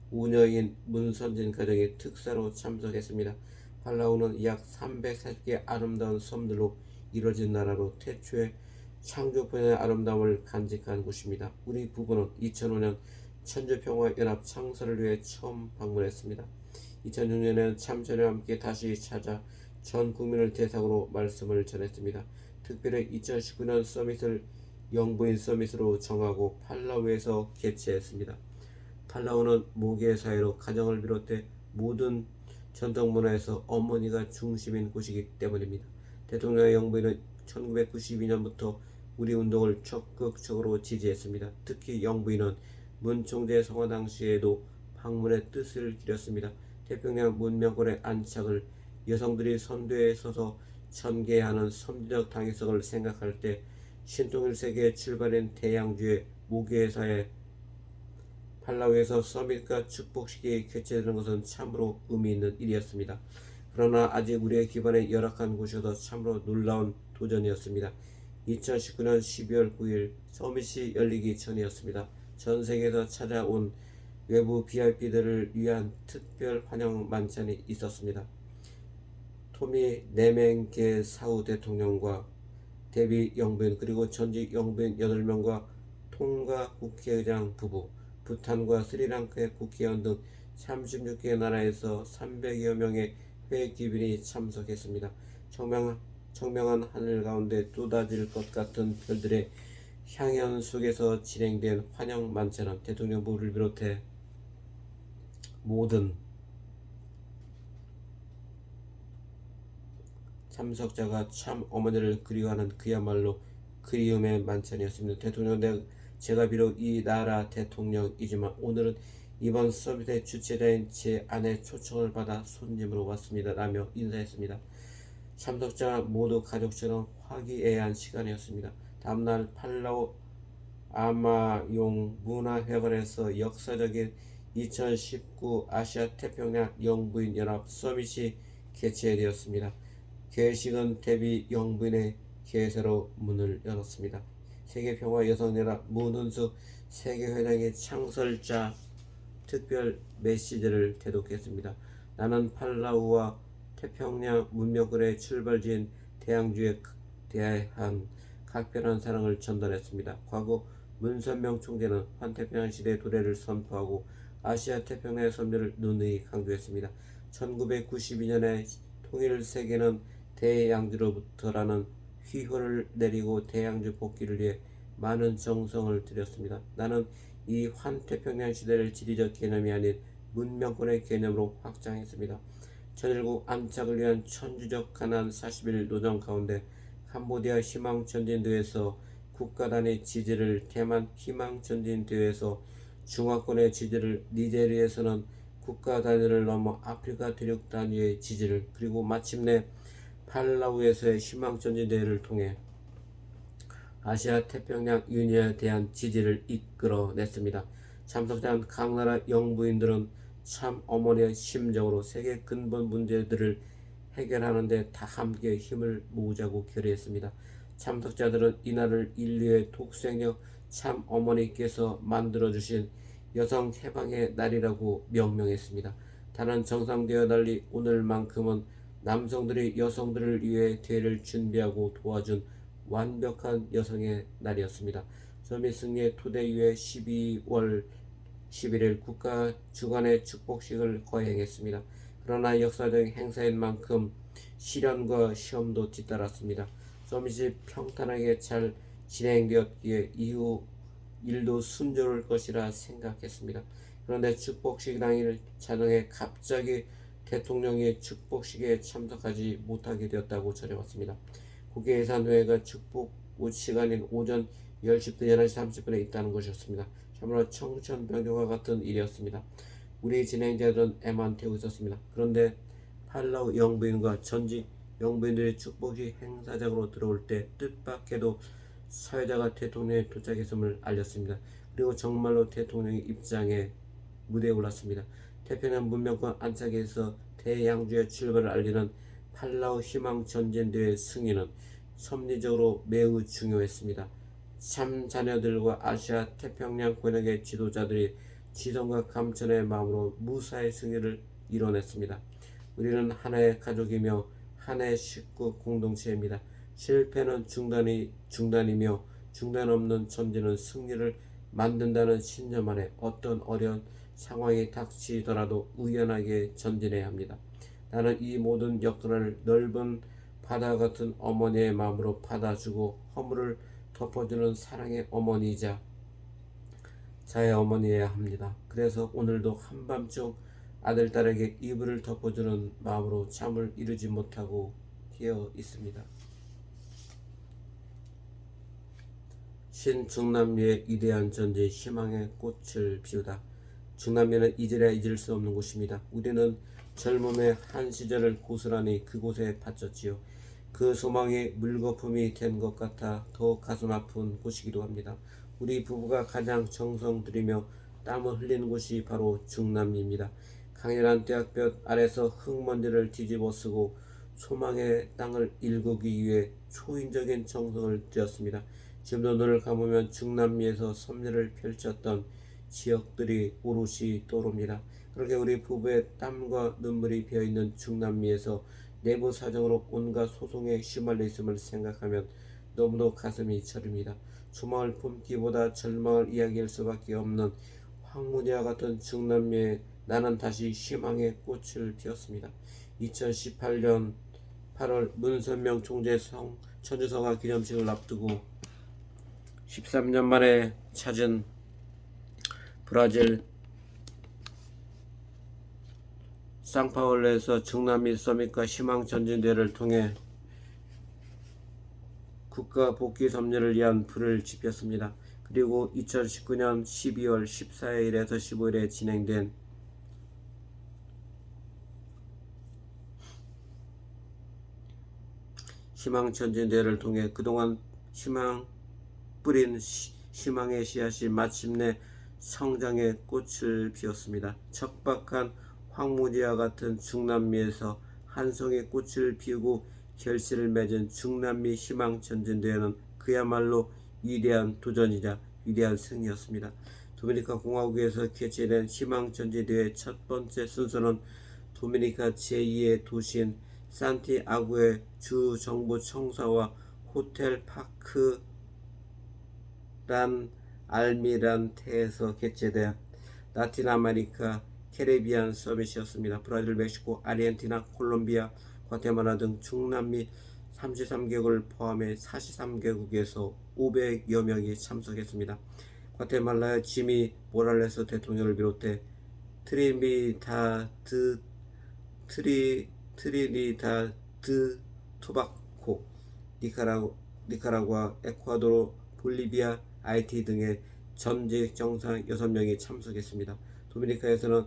우녀인 문선진 가정이 특사로 참석했습니다. 팔라우는 약 340개의 아름다운 섬들로 이루어진 나라로 태초에 창조편의 아름다움을 간직한 곳입니다. 우리 부부는 2005년 천주평화연합 창설을 위해 처음 방문했습니다. 2006년에는 참전과 함께 다시 찾아 전 국민을 대상으로 말씀을 전했습니다. 특별히 2019년 서밋을 영부인 서밋으로 정하고 팔라우에서 개최했습니다. 팔라우는 모계 사회로 가정을 비롯해 모든 전통 문화에서 어머니가 중심인 곳이기 때문입니다. 대통령의 영부인은 1992년부터 우리 운동을 적극적으로 지지했습니다. 특히 영부인은 문 총재 성화 당시에도 방문의 뜻을 기렸습니다. 태평양 문명권의 안착을, 여성들이 선두에 서서 전개하는 선지적 당위성을 생각할 때 신통 1세기의 출발인 대양주의 모계사회 팔라우에서 서밋과 축복식이 개최되는 것은 참으로 의미 있는 일이었습니다. 그러나 아직 우리의 기반이 열악한 곳이어서 참으로 놀라운 도전이었습니다. 2019년 12월 9일 서밋이 열리기 전이었습니다. 전 세계에서 찾아온 외부 VIP들을 위한 특별 환영 만찬이 있었습니다. 토미 네멘게 사우 대통령과 데비 영부인 그리고 전직 영부인 8명과 통가 국회의장 부부, 부탄과 스리랑카의 국회의원 등 36개 나라에서 300여 명의 회기빈이 참석했습니다. 청명한 하늘 가운데 쏟아질 것 같은 별들의 향연 속에서 진행된 환영 만찬은 대통령 부부를 비롯해 모든 참석자가 참 어머니를 그리워하는 그야말로 그리움의 만찬이었습니다. 대통령, 제가 비록 이 나라 대통령이지만 오늘은 이번 서밋의 주최자인 제 아내 초청을 받아 손님으로 왔습니다. 라며 인사했습니다. 참석자 모두 가족처럼 화기애애한 시간이었습니다. 다음날 팔라우 아마용 문화회관에서 역사적인 2019 아시아 태평양 영부인 연합 서밋이 개최되었습니다. 개회식은 데비 영부인의 개회사로 문을 열었습니다. 세계평화 여성연합 문은수 세계회장의 창설자 특별 메시지를 대독했습니다. 나는 팔라우와 태평양 문명권의 출발지인 대양주에 대한 각별한 사랑을 전달했습니다. 과거 문선명 총재는 환태평양 시대의 도래를 선포하고 아시아 태평양의 선멸을 누누이 강조했습니다. 1992년에 통일 세계는 대양주로부터라는 휘호를 내리고 대양주 복귀를 위해 많은 정성을 들였습니다. 나는 이 환태평양 시대를 지리적 개념이 아닌 문명권의 개념으로 확장했습니다. 천일국 안착을 위한 천주적 가난 40일 노정 가운데 캄보디아 희망전진대회에서 국가단위 지지를, 대만 희망전진대회에서 중화권의 지지를, 니제리에서는 국가 단위를 넘어 아프리카 대륙 단위의 지지를, 그리고 마침내 팔라우에서의 희망전진대회를 통해 아시아 태평양 유니에 대한 지지를 이끌어냈습니다. 참석한 각 나라 영부인들은 참 어머니의 심정으로 세계 근본 문제들을 해결하는 데 다 함께 힘을 모으자고 결의했습니다. 참석자들은 이날을 인류의 독생력 참 어머니께서 만들어주신 여성 해방의 날이라고 명명했습니다. 다른 정상대와 달리 오늘만큼은 남성들이 여성들을 위해 대회를 준비하고 도와준 완벽한 여성의 날이었습니다. 서밋 승리의 토대 이후에 12월 11일 국가 주관의 축복식을 거행했습니다. 그러나 역사적인 행사인 만큼 시련과 시험도 뒤따랐습니다. 서밋이 평탄하게 잘 진행되었기에 이후 일도 순조로울 것이라 생각했습니다. 그런데 축복식 당일 자정에 갑자기 대통령이 축복식에 참석하지 못하게 되었다고 전해왔습니다. 국회예산회의가 축복 시간인 오전 10시부터 11시 30분에 있다는 것이었습니다. 참으로 청천벽력과 같은 일이었습니다. 우리 진행자들은 애만 태우고 있었습니다. 그런데 팔라우 영부인과 전직 영부인들이 축복식 행사장으로 들어올 때 뜻밖에도 사회자가 대통령이 도착했음을 알렸습니다. 그리고 정말로 대통령이 입장에 무대에 올랐습니다. 태평양 문명권 안착에서 대양주의 출발을 알리는 팔라우 희망전진대회 승리는 섭리적으로 매우 중요했습니다. 참 자녀들과 아시아 태평양 권역의 지도자들이 지성과 감천의 마음으로 무사히 승리를 이뤄냈습니다. 우리는 하나의 가족이며 하나의 식구 공동체입니다. 실패는 중단이며 중단 없는 전진은 승리를 만든다는 신념 아래 어떤 어려운 상황이 닥치더라도 의연하게 전진해야 합니다. 나는 이 모든 여건을 넓은 바다 같은 어머니의 마음으로 받아주고 허물을 덮어주는 사랑의 어머니이자 자의 어머니여야 합니다. 그래서 오늘도 한밤중 아들, 딸에게 이불을 덮어주는 마음으로 잠을 이루지 못하고 깨어 있습니다. 신중남미의 위대한 전지 희망의 꽃을 피우다. 중남미는 잊으려 잊을 수 없는 곳입니다. 우리는 젊음의 한 시절을 고스란히 그곳에 바쳤지요. 그 소망이 물거품이 된 것 같아 더 가슴 아픈 곳이기도 합니다. 우리 부부가 가장 정성 들이며 땀을 흘리는 곳이 바로 중남미입니다. 강렬한 태양볕 아래서 흙먼지를 뒤집어 쓰고 소망의 땅을 일구기 위해 초인적인 정성을 들였습니다. 지금도 눈을 감으면 중남미에서 섭리를 펼쳤던 지역들이 오롯이 떠오릅니다. 그렇게 우리 부부의 땀과 눈물이 배어있는 중남미에서 내부 사정으로 온갖 소송에 휘말려 있음을 생각하면 너무도 가슴이 저립니다. 소망을 품기보다 절망을 이야기할 수밖에 없는 황무지와 같은 중남미에 나는 다시 희망의 꽃을 피웠습니다. 2018년 8월 문선명 총재 천주성화 기념식을 앞두고 13년 만에 찾은 브라질 상파울루에서 중남미 서밋과 희망전진대회를 통해 국가 복귀 섭리를 위한 불을 지폈습니다. 그리고 2019년 12월 14일에서 15일에 진행된 희망전진대회를 통해 그동안 희망 뿌린 희망의 씨앗이 마침내 성장의 꽃을 피웠습니다. 척박한 황무지와 같은 중남미에서 한 송이 꽃을 피우고 결실을 맺은 중남미 희망전진대회는 그야말로 위대한 도전이자 위대한 승리였습니다. 도미니카 공화국에서 개최된 희망전진대회 첫 번째 순서는 도미니카 제2의 도시인 산티아고의 주 정부 청사와 호텔 파크 란 알미란테에서 개최된 라틴 아메리카 캐리비안 서밋이었습니다. 브라질, 멕시코, 아르헨티나, 콜롬비아, 과테말라 등 중남미 33개국을 포함해 43개국에서 500여 명이 참석했습니다. 과테말라의 지미 모랄레스 대통령을 비롯해 트리니다드 토바고, 니카라과, 에콰도르, 볼리비아, 하이티 등의 전직 정상 6명이 참석했습니다. 도미니카에서는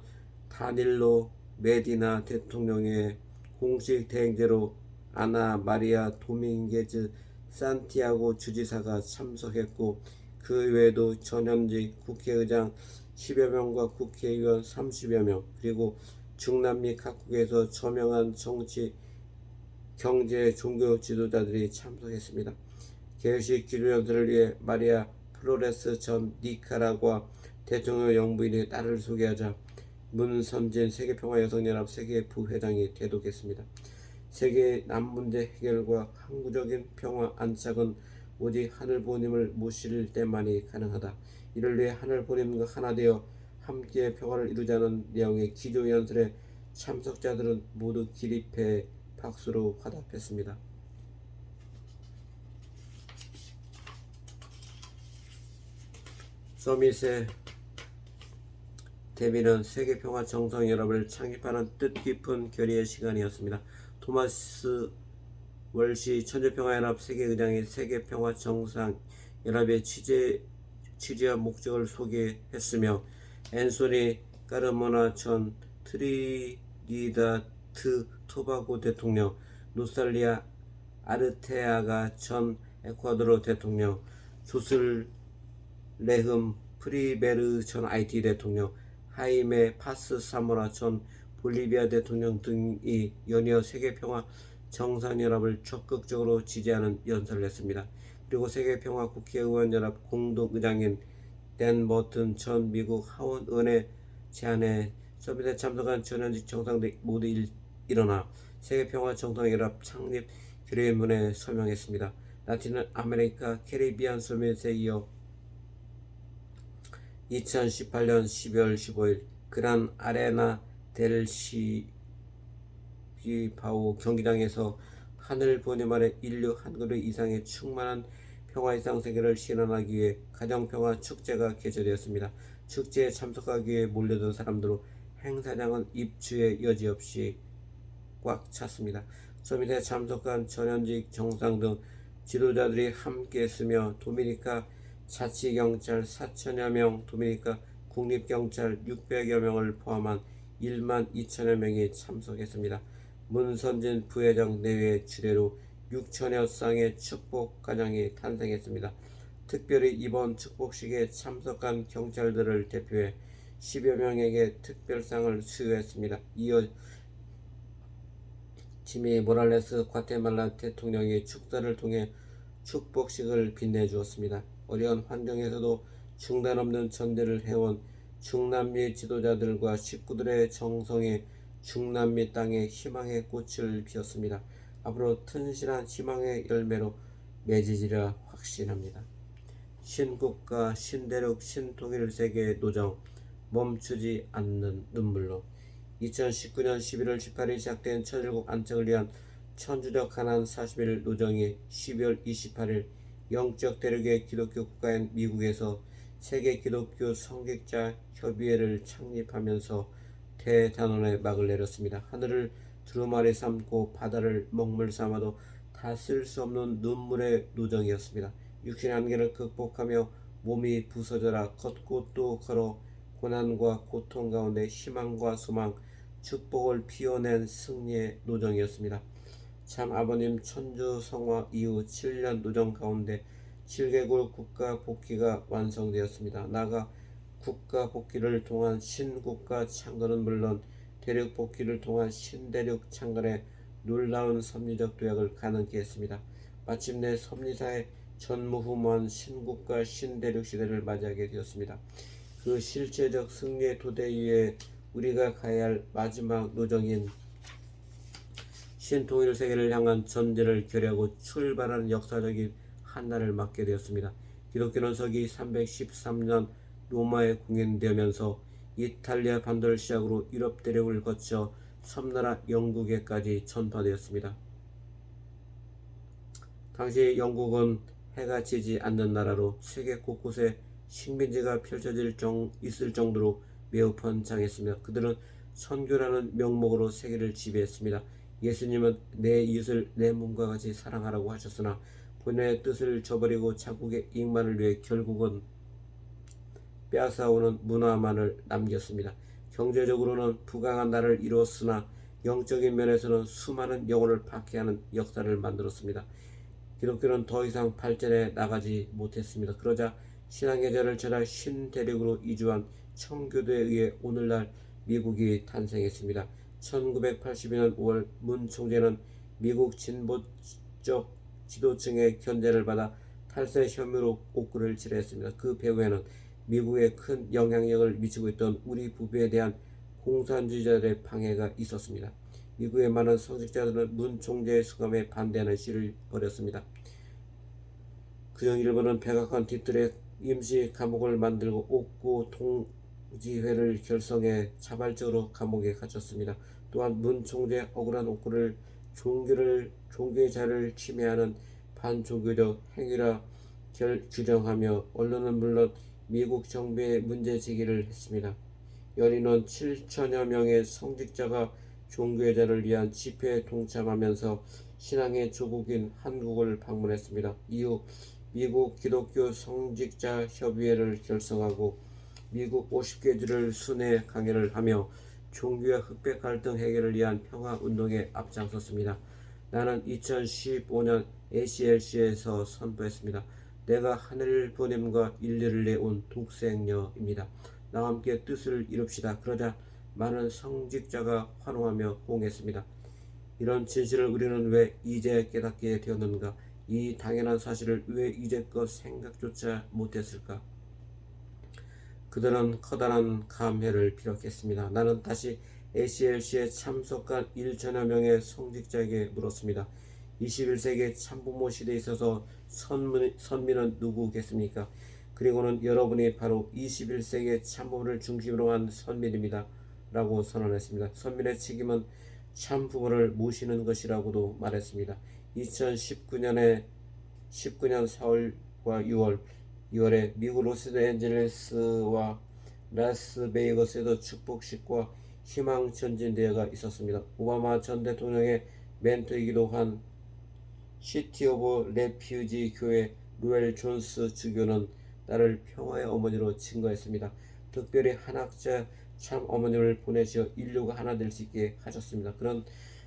다닐로 메디나 대통령의 공식 대행제로 아나 마리아 도밍게즈 산티아고 주지사가 참석했고, 그 외에도 전현직 국회의장 10여 명과 국회의원 30여 명, 그리고 중남미 각국에서 저명한 정치, 경제, 종교 지도자들이 참석했습니다. 개회식 기조 연설을 위해 마리아 플로레스 전 니카라과 대통령 영부인의 딸을 소개하자 문선진 세계평화여성연합 세계 부회장이 대독했습니다. 세계의 남문제 해결과 항구적인 평화 안착은 오직 하늘부모님을 모실 때만이 가능하다. 이를 위해 하늘부모님과 하나 되어 함께 평화를 이루자는 내용의 기조 연설에 참석자들은 모두 기립해 박수로 화답했습니다. 서밋의 대비는 세계평화정상연합을 창립하는 뜻깊은 결의의 시간이었습니다. 토마스 월시 천주평화연합 세계의장이 세계평화정상연합의 취지와 목적을 소개했으며, 앤소니 까르모나 전 트리니다드 토바고 대통령, 노살리아 아르테아가 전 에콰도르 대통령, 조슬 레흠 프리베르 전 하이티 대통령, 하이메 파스 사모라 전 볼리비아 대통령 등이 연이어 세계평화 정상연합을 적극적으로 지지하는 연설을 했습니다. 그리고 세계평화 국회의원연합 공동의장인 댄 버튼 전 미국 하원의원의 제안에 서밋에 참석한 전현직 정상들이 모두 일어나 세계평화 정상연합 창립 결의문에 서명했습니다. 라틴 아메리카 캐리비안 서밋에 이어 2018년 12월 15일 그란 아레나 델 시기바오 경기장에서 하늘보냄 아래 인류 한 그릇 이상의 충만한 평화의 상세계를 실현하기 위해 가정평화 축제가 개최되었습니다. 축제에 참석하기 위해 몰려든 사람들로 행사장은 입주의 여지없이 꽉 찼습니다. 서밋에 참석한 전현직 정상 등 지도자들이 함께했으며, 도미니카 자치경찰 4천여 명, 도미니카 국립경찰 600여 명을 포함한 1만 2천여 명이 참석했습니다. 문선진 부회장 내외의 주례로 6천여 쌍의 축복 가정이 탄생했습니다. 특별히 이번 축복식에 참석한 경찰들을 대표해 10여 명에게 특별상을 수여했습니다. 이어 지미 모랄레스 과테말라 대통령이 축사를 통해 축복식을 빛내주었습니다. 어려운 환경에서도 중단 없는 전대를 해온 중남미 지도자들과 식구들의 정성이 중남미 땅에 희망의 꽃을 피웠습니다. 앞으로 튼실한 희망의 열매로 맺으리라 확신합니다. 신국가, 신대륙, 신통일 세계의 노정, 멈추지 않는 눈물로 2019년 11월 18일 시작된 천일국 안착을 위한 천주적 가난 40일 노정이 12월 28일 영적 대륙의 기독교 국가인 미국에서 세계 기독교 성직자 협의회를 창립하면서 대단원의 막을 내렸습니다. 하늘을 두루마리 삼고 바다를 먹물 삼아도 다 쓸 수 없는 눈물의 노정이었습니다. 육신의 한계를 극복하며 몸이 부서져라 걷고 또 걸어 고난과 고통 가운데 희망과 소망, 축복을 피워낸 승리의 노정이었습니다. 참 아버님 천주 성화 이후 7년 노정 가운데 7개국 국가 복귀가 완성되었습니다. 나아가 국가 복귀를 통한 신국가 창건은 물론 대륙 복귀를 통한 신대륙 창건의 놀라운 섭리적 도약을 가능케 했습니다. 마침내 섭리사의 전무후무한 신국가 신대륙 시대를 맞이하게 되었습니다. 그 실제적 승리의 토대 위에 우리가 가야 할 마지막 노정인 신통일 세계를 향한 전제를 결의하고 출발하는 역사적인 한날을 맞게 되었습니다. 기독교는 서기 313년 로마에 공인되면서 이탈리아 반도를 시작으로 유럽 대륙을 거쳐 섬나라 영국에까지 전파되었습니다. 당시 영국은 해가 지지 않는 나라로 세계 곳곳에 식민지가 있을 정도로 매우 번창했습니다. 그들은 선교라는 명목으로 세계를 지배했습니다. 예수님은 내 이웃을 내 몸과 같이 사랑하라고 하셨으나 본인의 뜻을 저버리고 자국의 이익만을 위해 결국은 빼앗아오는 문화만을 남겼습니다. 경제적으로는 부강한 나라를 이루었으나 영적인 면에서는 수많은 영혼을 박해하는 역사를 만들었습니다. 기독교는 더 이상 발전해 나가지 못했습니다. 그러자 신앙의 자를 찾아 신대륙으로 이주한 청교도에 의해 오늘날 미국이 탄생했습니다. 1982년 5월 문 총재는 미국 진보적 지도층의 견제를 받아 탈세 혐의로 옥구를 치러했습니다. 그 배후에는 미국에 큰 영향력을 미치고 있던 우리 부부에 대한 공산주의자들의 방해가 있었습니다. 미국의 많은 성직자들은 문 총재의 수감에 반대하는 시를 벌였습니다. 그중 일부는 백악관 뒷뜰에 임시 감옥을 만들고 옥구 통지회를 결성해 자발적으로 감옥에 갇혔습니다. 또한 문 총재의 억울한 옥구를 종교의 자유를 침해하는 반종교적 행위라 규정하며 언론은 물론 미국 정부에 문제 제기를 했습니다. 연인원 7천여 명의 성직자가 종교의 자를 위한 집회에 동참하면서 신앙의 조국인 한국을 방문했습니다. 이후 미국 기독교 성직자 협의회를 결성하고 미국 50개 주를 순회 강연을 하며 종교와 흑백 갈등 해결을 위한 평화 운동에 앞장섰습니다. 나는 2015년 ACLC에서 선포했습니다. 내가 하늘 보냄과 인류를 내온 독생녀입니다. 나와 함께 뜻을 이룹시다. 그러자 많은 성직자가 환호하며 호응했습니다. 이런 진실을 우리는 왜 이제 깨닫게 되었는가? 이 당연한 사실을 왜 이제껏 생각조차 못했을까? 그들은 커다란 감회를 피력했습니다. 나는 다시 ACLC에 참석한 1천여 명의 성직자에게 물었습니다. 21세기 참부모 시대에 있어서 선민은 누구겠습니까? 그리고는 여러분이 바로 21세기의 참부모를 중심으로 한 선민입니다. 라고 선언했습니다. 선민의 책임은 참부모를 모시는 것이라고도 말했습니다. 2019년 4월과 6월에 미국 로스앤젤레스와 라스베이거스에도 축복식과 희망 전진 대회가 있었습니다. 오바마 전 대통령의 멘토이기도 한 시티 오브 레퓨지 교회 루엘 존스 주교는 나를 평화의 어머니로 증거했습니다. 특별히 한학자 참 어머니를 보내시어 인류가 하나 될 수 있게 하셨습니다. 그런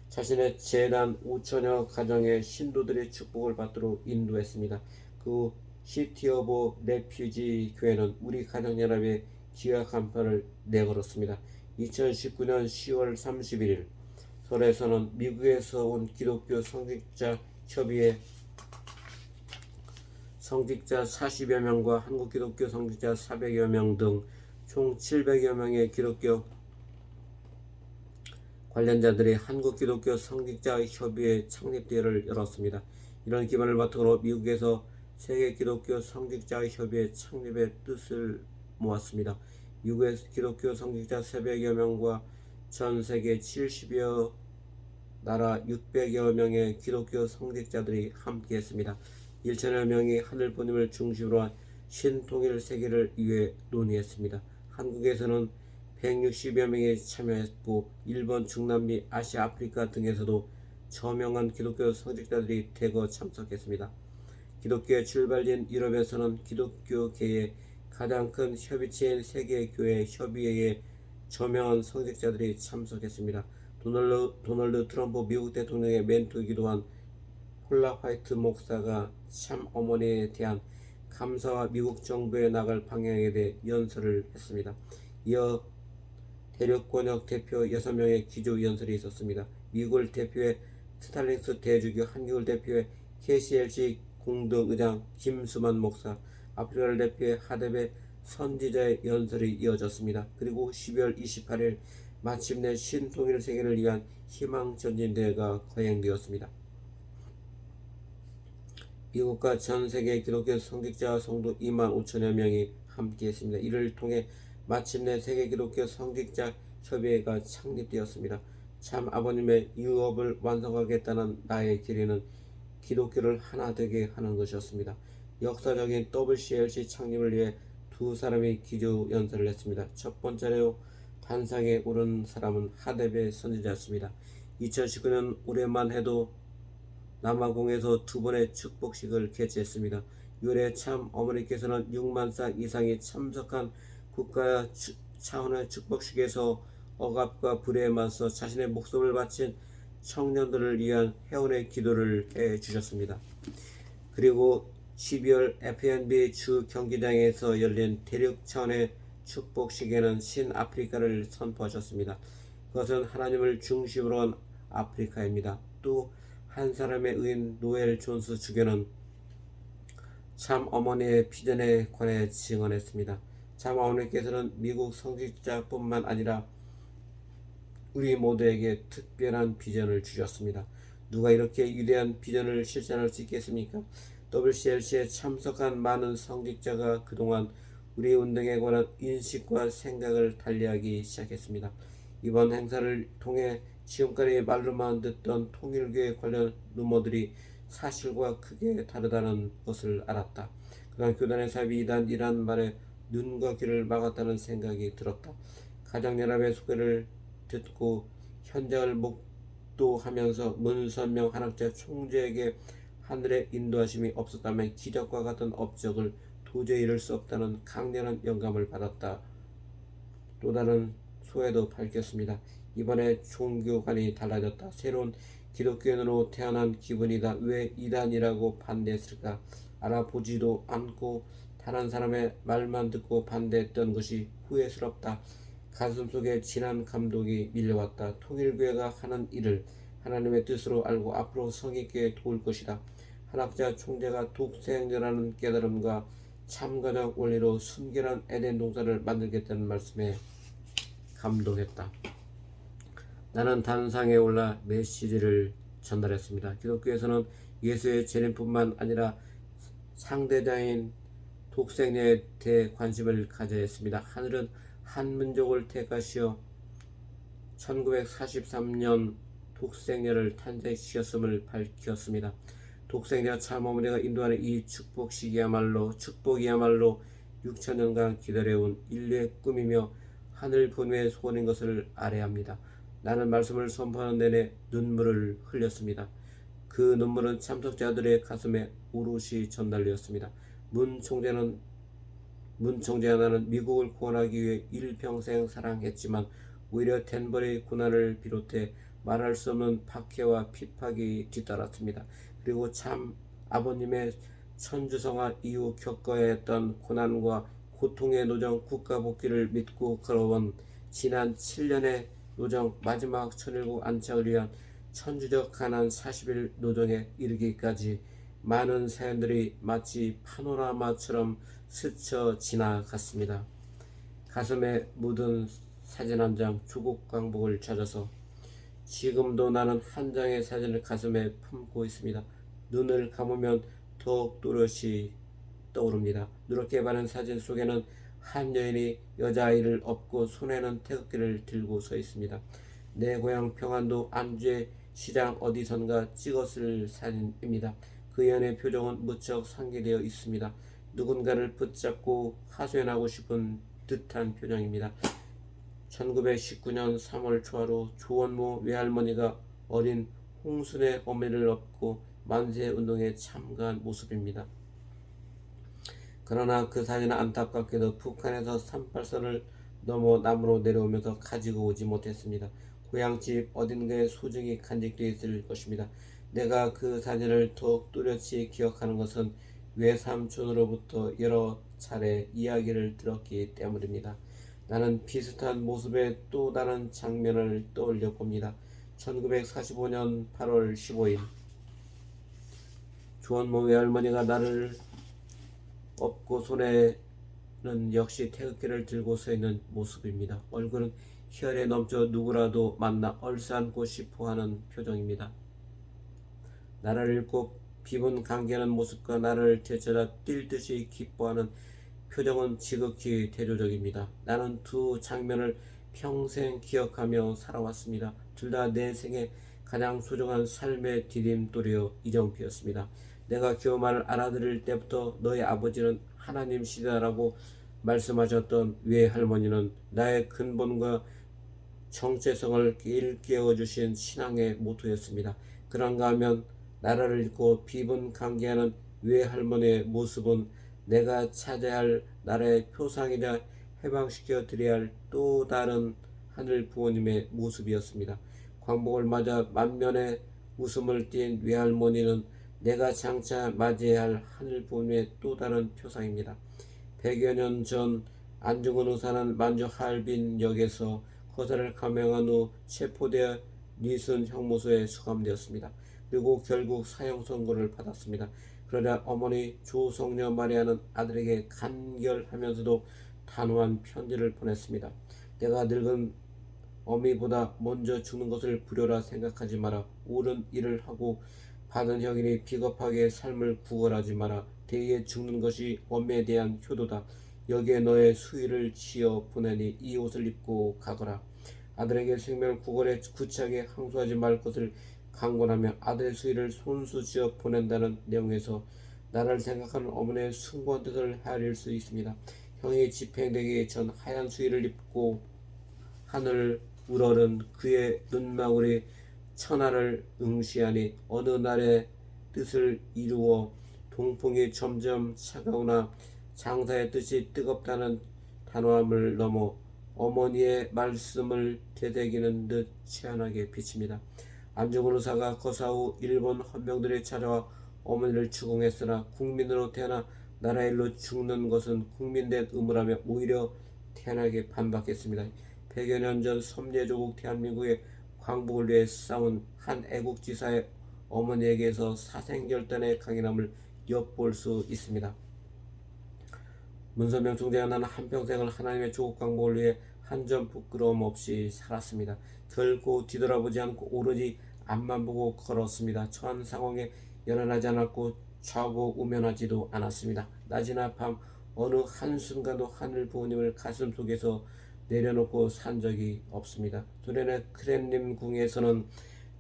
자신의 재단 5천여 가정의 신도들의 축복을 받도록 인도했습니다. 그 시티 오브 레퓨지 교회는 우리 가정연합에 기하 간판을 내걸었습니다. 2019년 10월 31일 설에서는 미국에서 온 기독교 성직자 협의회 성직자 40여 명과 한국 기독교 성직자 400여 명 등 총 700여 명의 기독교 관련자들이 한국 기독교 성직자 협의회 창립대회를 열었습니다. 이런 기반을 바탕으로 미국에서 세계 기독교 성직자 협의회 창립의 뜻을 모았습니다. 미국의 기독교 성직자 400여 명과 전 세계 70여 나라 600여 명의 기독교 성직자들이 함께했습니다. 1천여 명이 하늘부님을 중심으로 한 신통일 세계를 위해 논의했습니다. 한국에서는 160여 명이 참여했고 일본, 중남미, 아시아, 아프리카 등에서도 저명한 기독교 성직자들이 대거 참석했습니다. 기독교의 출발지인 유럽에서는 기독교계의 가장 큰 협의체인 세계교회 협의회에 저명한 성직자들이 참석했습니다. 도널드 트럼프 미국 대통령의 멘토이기도 한 폴라 화이트 목사가 참 어머니에 대한 감사와 미국 정부에 나갈 방향에 대해 연설을 했습니다. 이어 대륙권역 대표 6명의 기조 연설이 있었습니다. 미국을 대표해 스탈링스 대주교, 한국을 대표해 KCLC 공동의장 김수만 목사, 아프리카를 대표해 하데베 선지자의 연설이 이어졌습니다. 그리고 12월 28일 마침내 신통일 세계를 위한 희망전진대회가 거행되었습니다. 미국과 전세계 기독교 성직자 성도 2만 5천여 명이 함께했습니다. 이를 통해 마침내 세계 기독교 성직자 협의회가 창립되었습니다. 참 아버님의 유업을 완성하겠다는 나의 길이는 기독교를 하나 되게 하는 것이었습니다. 역사적인 WCLC 창립을 위해 두 사람이 기조 연설을 했습니다. 첫 번째로 단상에 오른 사람은 하데베 선지자였습니다. 2019년 올해만 해도 남아공에서 두 번의 축복식을 개최했습니다. 6월에 참 어머니께서는 6만 쌍 이상이 참석한 국가 차원의 축복식에서 억압과 불의에 맞서 자신의 목숨을 바친 청년들을 위한 회원의 기도를 해주셨습니다. 그리고 12월 F&B 주 경기장에서 열린 대륙 차원의 축복식에는 신아프리카를 선포하셨습니다. 그것은 하나님을 중심으로 한 아프리카입니다. 또 한 사람의 의인 노엘 존스 주교는 참 어머니의 비전에 관해 증언했습니다. 참 어머니께서는 미국 성직자뿐만 아니라 우리 모두에게 특별한 비전을 주셨습니다. 누가 이렇게 위대한 비전을 실천할 수 있겠습니까? WCLC에 참석한 많은 성직자가 그동안 우리 운동에 관한 인식과 생각을 달리하기 시작했습니다. 이번 행사를 통해 지금까지 말로만 듣던 통일교회 관련 루머들이 사실과 크게 다르다는 것을 알았다. 그간 교단의 사입이 이단이란 말에 눈과 귀를 막았다는 생각이 들었다. 가정연합의 소개를 듣고 현장을 목도하면서 문선명 한학자 총재에게 하늘의 인도하심이 없었다면 기적과 같은 업적을 도저히 이룰 수 없다는 강렬한 영감을 받았다. 또 다른 소회도 밝혔습니다. 이번에 종교관이 달라졌다. 새로운 기독교인으로 태어난 기분이다. 왜 이단이라고 반대했을까? 알아보지도 않고 다른 사람의 말만 듣고 반대했던 것이 후회스럽다. 가슴속에 진한 감동이 밀려왔다. 통일교회가 하는 일을 하나님의 뜻으로 알고 앞으로 성의있게 도울 것이다. 한학자 총재가 독생녀라는 깨달음과 참가적 원리로 순결한 에덴 동산을 만들겠다는 말씀에 감동했다. 나는 단상에 올라 메시지를 전달했습니다. 기독교에서는 예수의 재림뿐만 아니라 상대자인 독생녀에 대해 관심을 가져야 했습니다. 하늘은 한 민족을 택하시어 1943년 독생녀를 탄생시켰음을 밝혔습니다. 독생녀 참어머니가 인도하는 이 축복이야말로 6천년간 기다려온 인류의 꿈이며 하늘 본회의 소원인 것을 알아야 합니다. 나는 말씀을 선포하는 내내 눈물을 흘렸습니다. 그 눈물은 참석자들의 가슴에 오롯이 전달되었습니다. 문 총재와 나는 미국을 구원하기 위해 일평생 사랑했지만 오히려 덴버리 고난을 비롯해 말할 수 없는 박해와 핍박이 뒤따랐습니다. 그리고 참 아버님의 천주성화 이후 겪어야 했던 고난과 고통의 노정 국가 복귀를 믿고 걸어온 지난 7년의 노정 마지막 천일국 안착을 위한 천주적 가난 40일 노정에 이르기까지 많은 사연들이 마치 파노라마처럼 스쳐 지나갔습니다. 가슴에 묻은 사진 한 장 조국 광복을 찾아서 지금도 나는 한 장의 사진을 가슴에 품고 있습니다. 눈을 감으면 더욱 또렷이 떠오릅니다. 누렇게 바른 사진 속에는 한 여인이 여자아이를 업고 손에는 태극기를 들고 서 있습니다. 내 고향 평안도 안주의 시장 어디선가 찍었을 사진입니다. 그 여인의 표정은 무척 상기되어 있습니다. 누군가를 붙잡고 하소연하고 싶은 듯한 표정입니다. 1919년 3월 초하루 조원모 외할머니가 어린 홍순의 어머니를 업고 만세운동에 참가한 모습입니다. 그러나 그 사진은 안타깝게도 북한에서 38선을 넘어 남으로 내려오면서 가지고 오지 못했습니다. 고향집 어딘가에 소중히 간직되어 있을 것입니다. 내가 그 사진을 더욱 또렷이 기억하는 것은 외삼촌으로부터 여러 차례 이야기를 들었기 때문입니다. 나는 비슷한 모습의 또 다른 장면을 떠올려 봅니다. 1945년 8월 15일 조원모 외할머니가 나를 업고 손에는 역시 태극기를 들고 서 있는 모습입니다. 얼굴은 혈에 넘쳐 누구라도 만나 얼싸안고 싶어 하는 표정입니다. 나를 잃고 비분 감개하는 모습과 나를 되찾아 뛸 듯이 기뻐하는 표정은 지극히 대조적입니다. 나는 두 장면을 평생 기억하며 살아왔습니다. 둘 다 내 생에 가장 소중한 삶의 디딤돌이요 이정표였습니다. 내가 교말을 알아들을 때부터 너의 아버지는 하나님시다라고 말씀하셨던 외할머니는 나의 근본과 정체성을 일깨워주신 신앙의 모토였습니다. 그런가 하면 나라를 잃고 비분 강개하는 외할머니의 모습은 내가 찾아야 할 나라의 표상이자 해방시켜 드려야 할 또 다른 하늘 부모님의 모습이었습니다. 광복을 맞아 만면에 웃음을 띤 외할머니는 내가 장차 맞이해야 할 하늘 부모님의 또 다른 표상입니다. 100여 년 전 안중근 의사는 만주 하얼빈역에서 거사를 감형한 후 체포되어 리슨 형무소에 수감되었습니다. 그리고 결국 사형 선고를 받았습니다. 그러자 어머니 조성녀 마리아는 아들에게 간결하면서도 단호한 편지를 보냈습니다. 내가 늙은 어미보다 먼저 죽는 것을 불효라 생각하지 마라. 옳은 일을 하고 받은 형이니 비겁하게 삶을 구걸하지 마라. 대의에 죽는 것이 엄에 대한 효도다. 여기에 너의 수의를 지어 보내니 이 옷을 입고 가거라. 아들에게 생명을 구걸해 구차하게 항소하지 말 것을 강권하며 아들의 수의를 손수 지어 보낸다는 내용에서 나를 생각하는 어머니의 숭고한 뜻을 헤아릴 수 있습니다. 형이 집행되기 전 하얀 수의를 입고 하늘 우러른 그의 눈망울이 천하를 응시하니 어느 날의 뜻을 이루어 동풍이 점점 차가우나 장사의 뜻이 뜨겁다는 단호함을 넘어 어머니의 말씀을 되새기는 듯 치안하게 비칩니다. 안중근 의사가 거사 후 일본 헌병들이 찾아와 어머니를 추궁했으나 국민으로 태어나 나라 일로 죽는 것은 국민된 의무라며 오히려 태연하게 반박했습니다. 100여 년 전 섬예조국 대한민국의 광복을 위해 싸운 한 애국지사의 어머니에게서 사생결단의 강인함을 엿볼 수 있습니다. 문선명 총재가 나는 한평생을 하나님의 조국 광복을 위해 한 점 부끄러움 없이 살았습니다. 결코 뒤돌아보지 않고 오로지 앞만 보고 걸었습니다. 처한 상황에 연연하지 않았고 좌고우면하지도 않았습니다. 낮이나 밤 어느 한순간도 하늘 부모님을 가슴 속에서 내려놓고 산 적이 없습니다. 소련의 크렘린궁에서는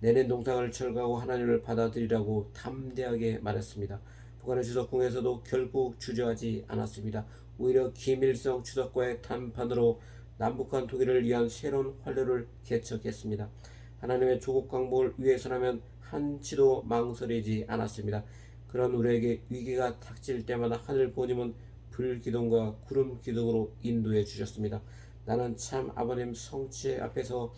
내년 동상을 철거하고 하나님을 받아들이라고 담대하게 말했습니다. 북한의 주석궁에서도 결국 주저하지 않았습니다. 오히려 김일성 주석과의談판으로 남북한 통일을 위한 새로운 활로를 개척했습니다. 하나님의 조국 광복을 위해서라면 한치도 망설이지 않았습니다. 그런 우리에게 위기가 닥칠 때마다 하늘 부모님은 불기둥과 구름 기둥으로 인도해 주셨습니다. 나는 참 아버님 성체 앞에서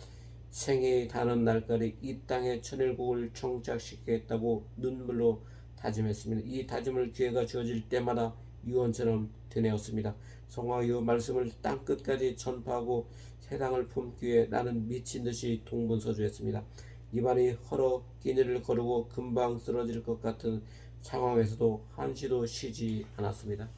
생이 다는 날까지 이 땅에 천일국을 정착시키겠다고 눈물로 다짐했습니다. 이 다짐을 기회가 주어질 때마다 유언처럼 되뇌었습니다. 성화 이후 말씀을 땅끝까지 전파하고 세상을 품기 위해 나는 미친 듯이 동분서주했습니다. 입안이 헐어 끼니를 거르고 금방 쓰러질 것 같은 상황에서도 한시도 쉬지 않았습니다.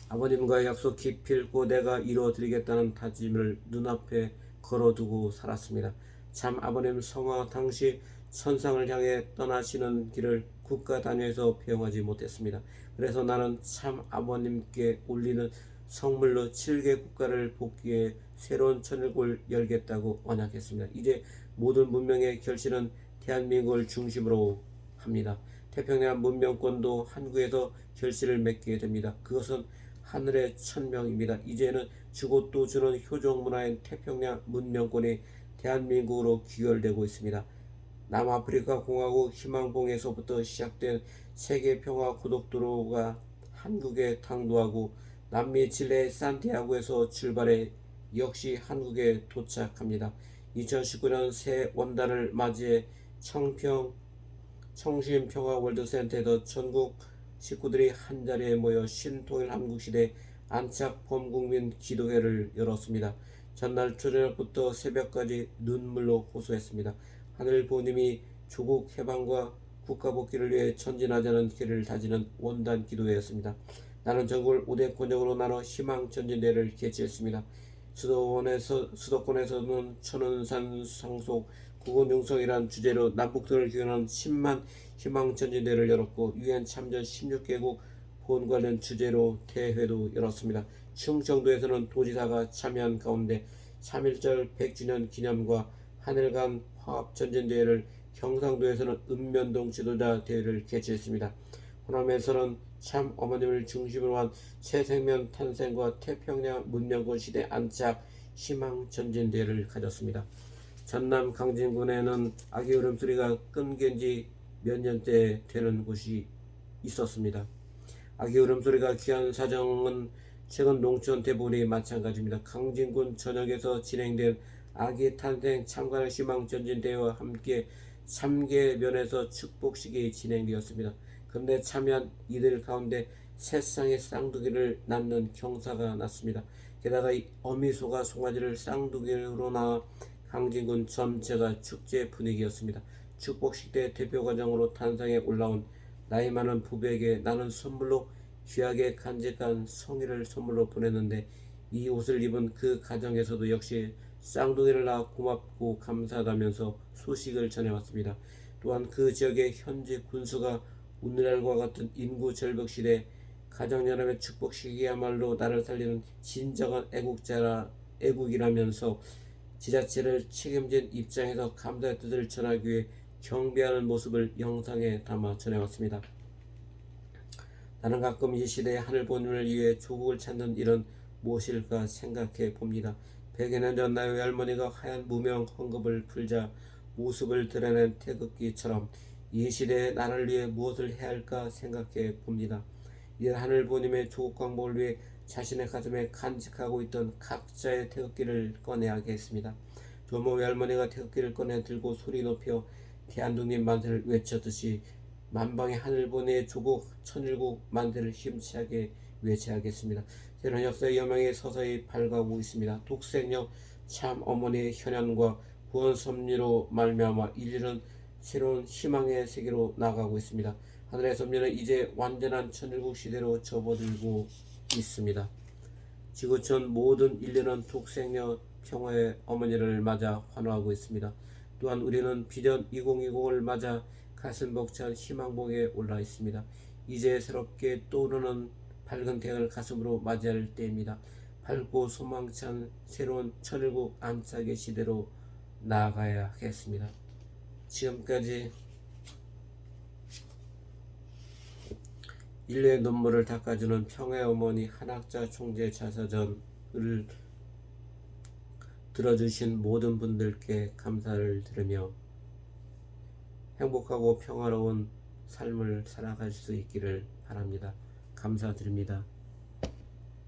아버님과의 약속 기필코 내가 이루어드리겠다는 다짐을 눈앞에 걸어두고 살았습니다. 참 아버님 성화 당시 천상을 향해 떠나시는 길을 국가 단위에서 배웅하지 못했습니다. 그래서 나는 참 아버님께 올리는 성물로 7개 국가를 복귀해 새로운 천일국을 열겠다고 언약했습니다. 이제 모든 문명의 결실은 대한민국을 중심으로 합니다. 태평양 문명권도 한국에서 결실을 맺게 됩니다. 그것은 하늘의 천명입니다. 이제는 주고 또 주는 효종 문화인 태평양 문명권이 대한민국으로 귀결되고 있습니다. 남아프리카 공화국 희망봉에서부터 시작된 세계평화 고속도로가 한국에 당도하고 남미 칠레 산티아고에서 출발해 역시 한국에 도착합니다. 2019년 새 원달을 맞이해 청심평화월드센터에서 전국 식구들이 한자리에 모여 신통일 한국시대 안착 범국민 기도회를 열었습니다. 전날 초저녁부터 새벽까지 눈물로 호소했습니다. 하늘 부모님이 조국 해방과 국가 복귀를 위해 전진하자는 길을 다지는 원단 기도회였습니다. 나는 전국을 5대 권역으로 나눠 희망 전진대회를 개최했습니다. 수도권에서는 천운산 상속 국원융성이란 주제로 남북도를 기원하는 10만 희망 전진대회를 열었고 유엔 참전 16개국 보훈 관련 주제로 대회도 열었습니다. 충청도에서는 도지사가 참여한 가운데 3.1절 100주년 기념과 하늘간 화합전진대회를, 경상도에서는 읍면동 지도자 대회를 개최했습니다. 호남에서는 참 어머님을 중심으로 한 새생명 탄생과 태평양 문명권 시대 안착 희망 전진대회를 가졌습니다. 전남 강진군에는 아기 울음소리가 끊긴 지 몇 년째 되는 곳이 있었습니다. 아기 울음소리가 귀한 사정은 최근 농촌 대부분이 마찬가지입니다. 강진군 전역에서 진행된 아기 탄생 참관 희망 전진대회와 함께 3개 면에서 축복식이 진행되었습니다. 그런데 참여한 이들 가운데 새쌍의 쌍둥이를 낳는 경사가 났습니다. 게다가 어미소가 송아지를 쌍둥이로 낳아 강진군 전체가 축제 분위기였습니다. 축복식 때 대표 과정으로 단상에 올라온 나이 많은 부부에게 나는 선물로 귀하게 간직한 성의를 선물로 보냈는데 이 옷을 입은 그 가정에서도 역시 쌍둥이를 낳아 고맙고 감사하다면서 소식을 전해왔습니다. 또한 그 지역의 현지 군수가 오늘날과 같은 인구 절벽 시대 가정연합의 축복식이야말로 나를 살리는 진정한 애국이라면서 지자체를 책임진 입장에서 감사의 뜻을 전하기 위해 경배하는 모습을 영상에 담아 전해왔습니다. 나는 가끔 이 시대의 하늘부모님을 위해 조국을 찾는 일은 무엇일까 생각해 봅니다. 100여 년 전 나의 외할머니가 하얀 무명 헝겊을 풀자 모습을 드러낸 태극기처럼 이 시대에 나를 위해 무엇을 해야 할까 생각해 봅니다. 이제 하늘부모님의 조국 광복을 위해 자신의 가슴에 간직하고 있던 각자의 태극기를 꺼내야겠습니다. 조모 외할머니가 태극기를 꺼내 들고 소리 높여 대한독립 만세를 외쳤듯이 만방의 하늘보내의 조국 천일국 만세를 힘차게 외쳐야겠습니다. 새로운 역사의 여명이 서서히 밝아오고 있습니다. 독생녀 참 어머니의 현현과 구원 섭리로 말미암아 인류는 새로운 희망의 세계로 나아가고 있습니다. 하늘의 섭리는 이제 완전한 천일국 시대로 접어들고 있습니다. 지구촌 모든 인류는 독생녀 평화의 어머니를 맞아 환호하고 있습니다. 또한 우리는 비전 2020을 맞아 가슴 벅찬 희망봉에 올라 있습니다. 이제 새롭게 떠오르는 밝은 태양을 가슴으로 맞이할 때입니다. 밝고 소망찬 새로운 천일국 안착의 시대로 나아가야겠습니다. 지금까지 인류의 눈물을 닦아주는 평화의 어머니 한학자 총재 자서전을 들어주신 모든 분들께 감사를 드리며 행복하고 평화로운 삶을 살아갈 수 있기를 바랍니다. 감사드립니다.